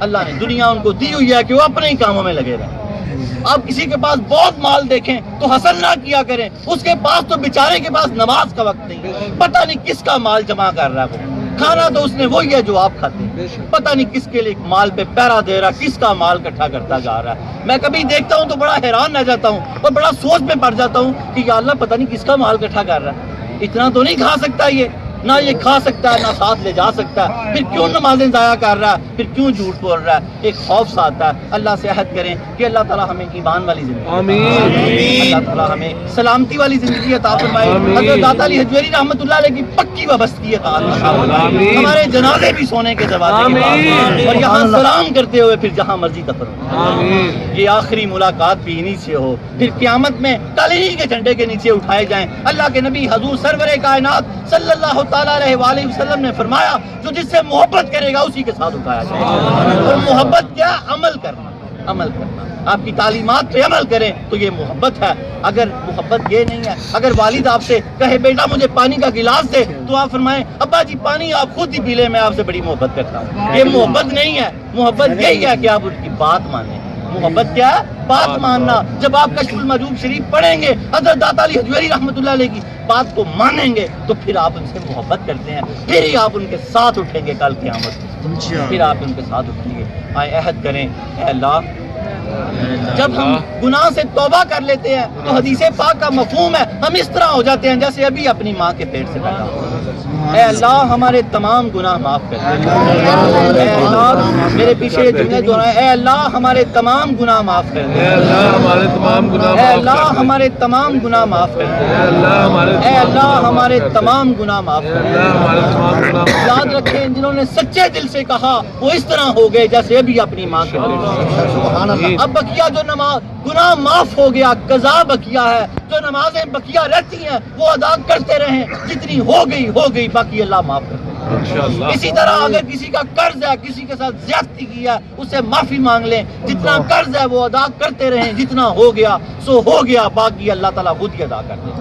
اللہ نے دنیا ان کو دی ہوئی ہے کہ وہ اپنے ہی کاموں میں لگے رہیں۔ آپ کسی کے پاس بہت مال دیکھیں تو حسد نہ کیا کریں، اس کے پاس تو بیچارے کے پاس نماز کا وقت نہیں، پتہ نہیں کس کا مال جمع کر رہا ہے، وہ کھانا تو اس نے وہی ہے جو آپ کھاتے ہیں، پتہ نہیں کس کے لیے مال پہ پیرا دے رہا، کس کا مال اکٹھا کرتا جا رہا ہے۔ میں کبھی دیکھتا ہوں تو بڑا حیران رہ جاتا ہوں اور بڑا سوچ میں پڑ جاتا ہوں کہ یا اللہ پتہ نہیں کس کا مال اکٹھا کر رہا ہے، اتنا تو نہیں کھا سکتا نہ یہ کھا سکتا ہے نہ ساتھ لے جا سکتا ہے، پھر کیوں نمازیں ضائع کر رہا ہے، پھر کیوں جھوٹ بول رہا ہے۔ ایک خوف سا آتا ہے۔ اللہ سے عہد کریں کہ اللہ تعالیٰ ہمیں ایمان والی زندگی، آمین، اللہ تعالیٰ ہمیں سلامتی والی زندگی عطا فرمائے، حضرت داتا علی حجویری رحمۃ اللہ علیہ کی پکی وابستگی عطا فرمائے، ہمارے جنازے بھی سونے کے دروازے کے پاس، اور یہاں سلام کرتے ہوئے پھر جہاں مرضی دفن ہو، یہ آخری ملاقات بھی انہی سے ہو، پھر قیامت میں کالینی کے جھنڈے کے نیچے اٹھائے جائیں۔ اللہ کے نبی حضور سرور کائنات صلی اللہ تعالیٰ علیہ وآلہ وسلم نے فرمایا جو جس سے محبت کرے گا اسی کے ساتھ اٹھایا جائے گا، اور محبت کیا؟ عمل کرنا۔ آپ کی تعلیمات پہ عمل کریں تو یہ محبت ہے۔ اگر محبت یہ نہیں ہے، اگر والد آپ سے کہے بیٹا مجھے پانی کا گلاس دے تو آپ فرمائیں ابا جی پانی آپ خود ہی پی لیں، میں آپ سے بڑی محبت کرتا ہوں، یہ محبت نہیں ہے۔ محبت یہی ہے کہ آپ ان کی بات مانیں۔ محبت کیا ہے؟ بات ماننا۔ جب آپ کشف المحجوب شریف پڑھیں گے، حضرت داتا علی حجویری رحمۃ اللہ علیہ کی بات کو مانیں گے تو پھر آپ ان سے محبت کرتے ہیں، پھر ہی آپ ان کے ساتھ اٹھیں گے کل قیامت، پھر آپ ان کے ساتھ اٹھیں گے۔ آئے عہد کریں، اے اللہ جب ہم گناہ سے توبہ کر لیتے ہیں تو حدیث پاک کا مفہوم ہے ہم اس طرح ہو جاتے ہیں جیسے ابھی اپنی ماں کے پیٹ سے پیدا ہوئے۔ اے اللہ ہمارے تمام گناہ معاف کر دے۔ اے اللہ میرے پیچھے جملے دہرائیں، اے اللہ ہمارے تمام گناہ معاف کر دے۔ اے اللہ ہمارے تمام گناہ معاف کر دے۔ اے اللہ ہمارے تمام گناہ معاف کر دے۔ یاد رکھیں جنہوں نے سچے دل سے کہا وہ اس طرح ہو گئے جیسے ابھی اپنی ماں کے پیٹ۔ اب بقیہ جو نماز گناہ معاف ہو گیا، قضا بقیہ ہے، جو نمازیں بقیہ رہتی ہیں وہ ادا کرتے رہیں، جتنی ہو گئی باقی اللہ معاف کر دے۔ اسی طرح اگر کسی کا قرض ہے، کسی کے ساتھ زیادتی کی ہے، اس سے معافی مانگ لیں، جتنا قرض ہے وہ ادا کرتے رہیں، جتنا ہو گیا سو ہو گیا، باقی اللہ تعالیٰ خود ہی ادا کر دے۔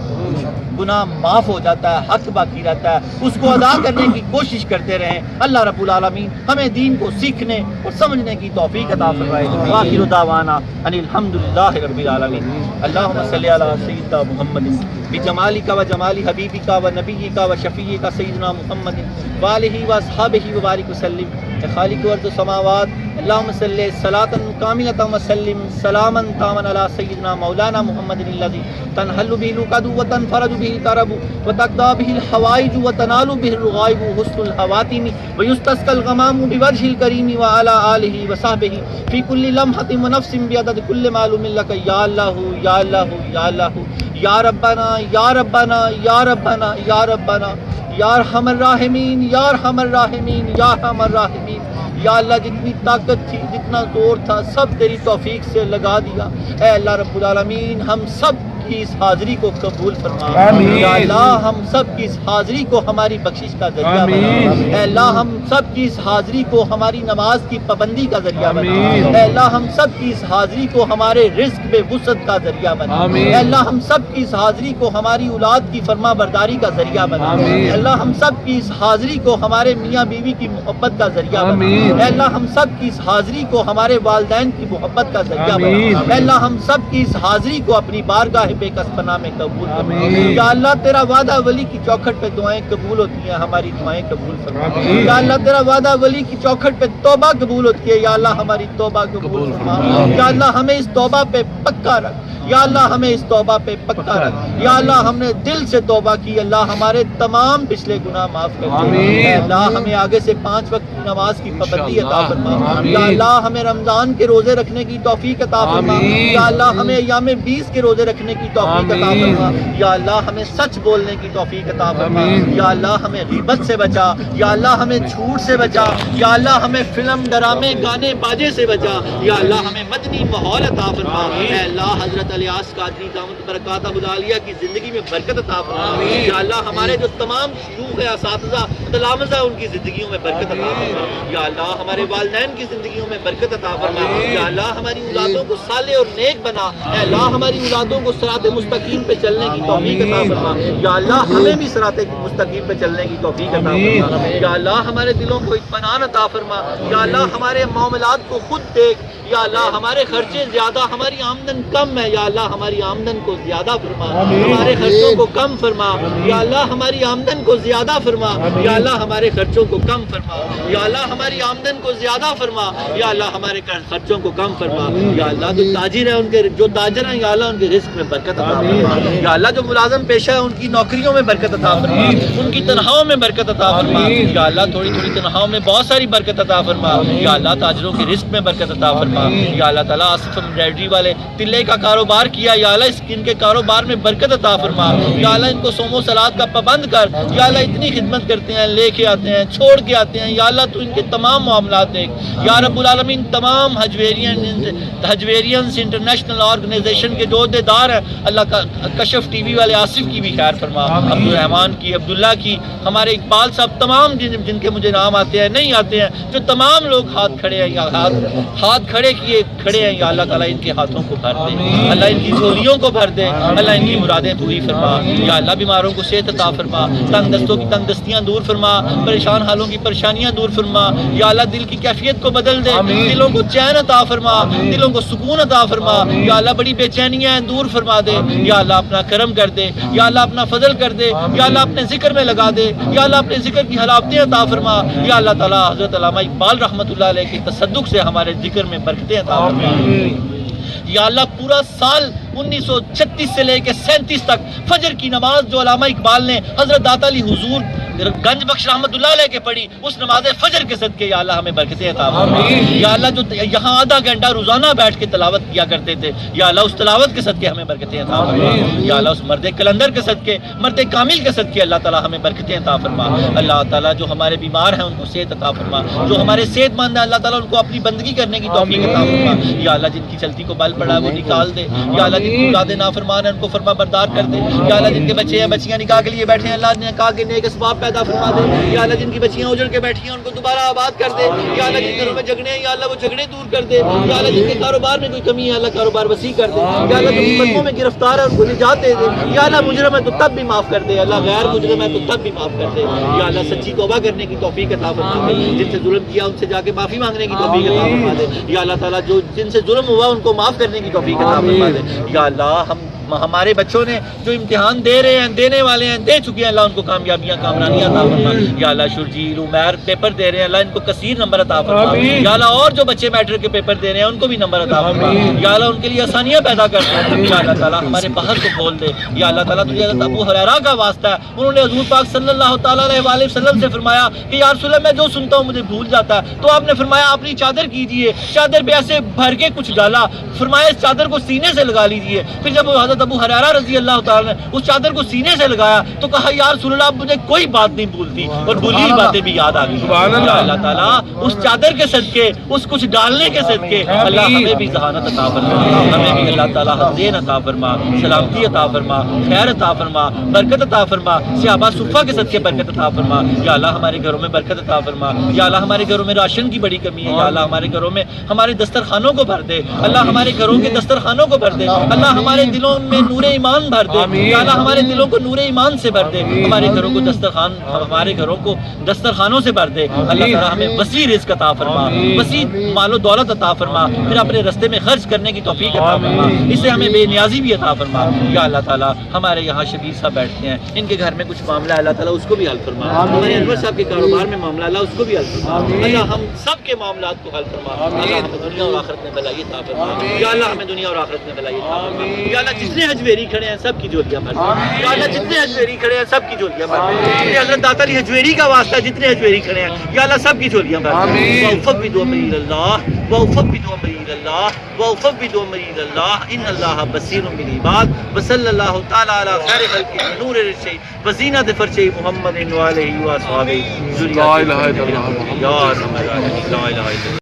گناہ معاف ہو جاتا ہے، حق باقی رہتا ہے، اس کو ادا کرنے کی کوشش کرتے رہیں۔ اللہ رب العالمین ہمیں دین کو سیکھنے اور سمجھنے کی توفیق عطا فرمائے۔ آخر دعوانا ان الحمدللہ رب العالمین۔ اللہم صلی علی سیدنا محمد بجمالک و جمال حبیبک و نبیک و شفیعک سیدنا محمد وآلہ و اصحابہ وبارک وسلم۔ خالق ارض السماوات اللہم صلی صلاۃ کاملۃ وسلم سلاما تاما علی سیدنا مولانا محمد الذی تنحل به العقد وتنفرج به الكرب وتقضى به الحوائج وتنال به الرغائب حسن الخواتم ويستسقى الغمام بوجه الكريم وعلى آله وصحبه في كل لمحة ونفس بعدد كل معلوم لك یا اللہ یا اللہ یا اللہ یا ربنا یا ربنا یا ربنا یا ربنا یا ارحم الراحمین یا ارحم الراحمین یا ارحم الراحمین۔ یا اللہ جتنی طاقت تھی، جتنا زور تھا، سب تیری توفیق سے لگا دیا۔ اے اللہ رب العالمین ہم سب کی اس حاضری کو قبول فرما۔ یا اللہ ہم سب کی اس حاضری کو ہماری بخشش کا ذریعہ بنا۔ اے اللہ ہم سب کی اس حاضری کو ہماری نماز کی پابندی کا ذریعہ بنا۔ اے اللہ ہم سب کی اس حاضری کو ہمارے رزق میں وسعت کا ذریعہ بنا۔ اے اللہ ہم سب کی اس حاضری کو ہماری اولاد کی فرما برداری کا ذریعہ بنا۔ اے اللہ ہم سب کی اس حاضری کو ہمارے میاں بیوی کی محبت کا ذریعہ بنا۔ اے اللہ ہم سب کی اس حاضری کو ہمارے والدین کی محبت کا ذریعہ بنا۔ اے اللہ ہم سب کی اس حاضری کو اپنی بارگاہ بے کس پناہ میں قبول فرما۔ یا اللہ تیرا وعدہ ولی کی چوکھٹ پہ دعائیں قبول ہوتی ہیں، ہماری دعائیں قبول فرما۔ یا اللہ تیرا وعدہ ولی کی چوکھٹ پہ توبہ قبول ہوتی ہے، یا اللہ ہماری توبہ قبول فرما۔ یا اللہ ہمیں اس توبہ پہ پکا رکھ، یا اللہ ہمیں اس توبہ پہ پکا رکھ۔ یا اللہ ہم نے دل سے توبہ کی، اللہ ہمارے تمام پچھلے گناہ معاف کر دے۔ اے اللہ ہمیں آگے سے 5 وقت کی نماز کی پابندی عطا فرما۔ یا اللہ ہمیں رمضان کے روزے رکھنے کی توفیق عطا فرما۔ یا اللہ ہمیں ایام 20 کے روزے رکھنے کی توفیق عطا فرما۔ یا اللہ ہمیں سچ بولنے کی توفیق عطا فرما۔ یا اللہ ہمیں غیبت سے بچا۔ یا اللہ ہمیں جھوٹ سے بچا۔ یا اللہ ہمیں فلم، ڈرامے، گانے باجے سے بچا۔ یا اللہ ہمیں مدنی ماحول عطا فرما۔ اے اللہ حضرت الیاس قادری دامت برکاتہ العالیہ کی زندگی میں برکت عطا فرما۔ یا اللہ ہمارے جو تمام شیوخ اساتذہ تلامذہ ان کی زندگیوں میں برکت عطا فرما۔ یا اللہ ہمارے والدین کی زندگیوں میں برکت عطا فرما۔ یا اللہ ہماری اولادوں کو صالح اور نیک بنا۔ اے اللہ ہماری اولادوں کو صراط مستقیم پہ چلنے کی توفیق عطا فرما۔ یا اللہ ہمیں بھی صراط مستقیم پہ چلنے کی توفیق عطا فرما۔ یا اللہ ہمارے دلوں کو اطمینان عطا فرما۔ یا اللہ ہمارے معاملات کو خود دیکھ۔ یا اللہ ہمارے خرچے زیادہ، ہماری آمدن کم ہے، یا اللہ ہماری آمدن کو زیادہ فرما۔ ہمارے خرچوں کو کم فرما۔ یا اللہ ہماری آمدن کو زیادہ فرما۔ یا اللہ ہمارے خرچوں کو کم فرما۔ یا اللہ ہماری آمدن کو زیادہ فرما۔ یا اللہ ہمارے خرچوں کو کم فرما۔ یا اللہ جو تاجر ہیں، جو تاجر ہیں، یا اللہ ان کے رزق میں برکت عطا فرما۔ یا اللہ جو ملازم پیشہ ہے ان کی نوکریوں میں برکت عطا فرما، ان کی تنخواہوں میں برکت عطا فرما۔ یا اللہ تھوڑی تھوڑی تنخواہوں میں بہت ساری برکت عطا فرما۔ یا اللہ تاجروں کے رزق میں برکت عطا فرما۔ یا اللہ تعالیٰ آصف ایمبرائڈری والے تلے کا کاروبار کیا، یا اللہ ان کے کاروبار میں برکت عطا فرما۔ یا اللہ ان کو صوم و صلات کا پابند کر۔ یا اللہ اتنی خدمت کرتے ہیں، لے کے آتے ہیں، چھوڑ کے آتے ہیں، یا اللہ تو ان کے تمام معاملات دیکھ۔ یا رب العالمین تمام حجویرینز انٹرنیشنل آرگنائزیشن کے جو عہدیدار ہیں، اللہ کا کشف ٹی وی والے آصف کی بھی خیر فرما، عبدالرحمان کی، عبداللہ کی، ہمارے اقبال صاحب، تمام جن کے مجھے نام آتے ہیں نہیں آتے ہیں، جو تمام لوگ ہاتھ کھڑے ہیں یا ہاتھ کھڑے کیے کھڑے ہیں، یا اللہ تعالیٰ ان کے ہاتھوں کو بھر دے، اللہ ان کی جھولیوں کو بھر دے، اللہ ان کی مرادیں پوری فرما۔ یا اللہ بیماروں کو صحت عطا فرما، تنگ دستوں کی تنگ دستیاں دور فرما، پریشان حالوں کی پریشانیاں دور فرما۔ یا اللہ دل کی کیفیت کو بدل دے، دلوں کو چین عطا فرما، دلوں کو سکون عطا فرما۔ یا اللہ بڑی بے چینیاں دور فرما دے، یا اللہ اپنا کرم کر دے، یا اللہ اپنا فضل کر دے، یا اللہ اپنے ذکر میں لگا دے، یا اللہ اپنے ذکر کی حلاوتیں عطا فرما۔ یا اللہ تعالیٰ حضرت علامہ اقبال رحمۃ اللہ علیہ کے تصدق سے ہمارے ذکر میں برکتیں عطا فرما۔ یا اللہ پورا سال 1936 سے لے کے 37 تک فجر کی نماز جو علامہ اقبال نے حضرت داتا علی حضور گنج بخش رحمت اللہ علیہ کے پڑھی اس نماز فجر کے صدقے یا اللہ ہمیں برکتیں عطا فرما. یا اللہ جو یہاں آدھا گھنٹہ روزانہ بیٹھ کے تلاوت کیا کرتے تھے یا اللہ اس تلاوت کے صدقے ہمیں برکتیں عطا فرما. یا اللہ اس مرد کلندر کے صدقے مرد کامل کے صدقے اللہ تعالیٰ ہمیں برکتیں عطا فرما. اللہ تعالیٰ جو ہمارے بیمار ہیں ان کو صحت عطا فرما, جو ہمارے صحت مند ہیں اللہ تعالیٰ ان کو اپنی بندگی کرنے کی توفیق عطا فرما. یا اللہ جن کی چلتی کو بل پڑا ہے وہ نکال دے. یا اللہ جن کو اولاد نافرمان ہیں ان کو فرما بردار کر دے. یا اللہ جن کے بچے ہیں بچیاں نکاح کے لیے بیٹھے ہیں اللہ نکاح کے نیک اسباب پیدا فرما دے. یا اللہ جن کی بچیاں اجڑ کے بیٹھی ہیں ان کو دوبارہ آباد کر دے. یا اللہ جن گھروں میں جھگڑے ہیں یا اللہ وہ جھگڑے دور کر دے. یا اللہ جن کے کاروبار میں کوئی کمی ہے اللہ کاروبار وسیع کر دے. یا اللہ جو مقدموں میں گرفتار ہے ان کو نجات دے دے. یا اللہ مجرم ہے تو تب بھی معاف کر دے. اللہ غیر مجرم ہے تو تب بھی معاف کر دے. یا اللہ سچی توبہ کرنے کی توفیق عطا فرما دے. جن سے ظلم کیا ان سے جا کے معافی مانگنے کی توفیق عطا فرما دے. یا اللہ تعالیٰ جو جن سے ظلم ہوا ان کو معاف کرنے کی توفیق عطا فرما دے. یا اللہ ہمارے بچوں نے جو امتحان دے رہے ہیں دینے والے ہیں دے چکے ہیں اللہ ان کو کامیابیاں کامرانیاں عطا فرما. یا اللہ شرجیل عمیر پیپر دے رہے ہیں اللہ ان کو کثیر نمبر عطا فرما. یا اللہ اور جو بچے میٹرک کے پیپر دے رہے ہیں ان کو بھی نمبر عطا فرما. یا اللہ ان کے لیے آسانیاں پیدا کر دے. یا اللہ تعالیٰ ہمارے بحر کو کھول دے. یا اللہ تعالیٰ تجھے حضرت ابو ہریرہ کا واسطہ ہے, انہوں نے حضور پاک صلی اللہ تعالیٰ علیہ وآلہ وسلم سے فرمایا کہ یا رسول اللہ میں جو سنتا ہوں مجھے بھول جاتا ہے, تو آپ نے فرمایا اپنی چادر کیجئے, چادر پہ ایسے بھر کے کچھ ڈالا, فرمایا اس چادر کو سینے سے لگا لیجئے. پھر جب حضرت ابو ہریرہ رضی اللہ تعالیٰ نے اس چادر کو سینے سے لگایا تو کہا یا رسول اللہ مجھے کوئی بات نہیں بھولتی اور بھولی ہوئی باتیں بھی یاد آ گئی. یا اللہ تعالیٰ اس چادر کے صدقے اس کچھ ڈالنے کے صدقے اللہ ہمیں بھی ذہانت عطا فرما, ہمیں بھی اللہ تعالیٰ حفظین عطا فرما, سلامتی عطا فرما, خیر عطا فرما, برکت عطا فرما, صحابہ صفہ کے صدقے برکت عطا فرما. یا اللہ ہمارے گھروں میں برکت عطا فرما. یا اللہ ہمارے گھروں میں راشن کی بڑی کمی ہے, یا اللہ ہمارے گھروں میں ہمارے دسترخوانوں کو بھر دے. اللہ ہمارے گھروں کے دسترخوانوں کو بھر دے. اللہ ہمارے دلوں میں نور ایمان بھر دے. یا اللہ ہمارے دلوں کو نور ایمان سے بھر دے. ہمارے گھروں کو ہمارے گھروں کو دسترخوانوں سے بھر دے. اللہ تعالیٰ ہمیں وسیع رزق عطا فرما, وسیع مال و دولت عطا فرما, پھر اپنے رستے میں خرچ کرنے کی توفیق عطا فرما, اس سے ہمیں بے نیازی بھی عطا فرما. یا اللہ تعالیٰ ہمارے یہاں شبیر صاحب بیٹھتے ہیں, ان کے گھر میں کچھ معاملہ ہے اللہ تعالیٰ اس کو بھی حل فرما. ہمارے انور صاحب کے کاروبار میں معاملہ اللہ اس کو بھی حل فرما. اللہ ہم سب کے معاملات کو حل فرما. اللہ ہمیں دنیا اور آخرت میں بھلائی عطا فرما. یا اللہ ہمیں دنیا اور آخرت میں بھلائی عطا فرما. یا اللہ جتنے حجویری کھڑے ہیں سب کی جولیاں بھر. یا اللہ جتنے حجویری کھڑے ہیں سب کی جولیاں بھر. حضرت داتا علی حجویری کا واسطہ جتنے حجویری کھڑے ہیں یا اللہ سب کی جولیاں بھر. وَأُفَوِّضُ أَمْرِي إِلَى اللَّهِ وَأُفَوِّضُ أَمْرِي إِلَى اللَّهِ وَأُفَوِّضُ أَمْرِي إِلَى اللَّهِ إِنَّ اللَّهَ بَصِيرٌ بِالْعِبَادِ وَصَلَّى اللَّهُ تَعَالَى عَلَى خَيْرِ خَلْقِهِ نُورِ الرِّشِّ وَزِينَةِ فَرْشِهِ مُحَمَّدٍ وَآلِهِ وَأَصْحَابِهِ ذُرِّيَّةِ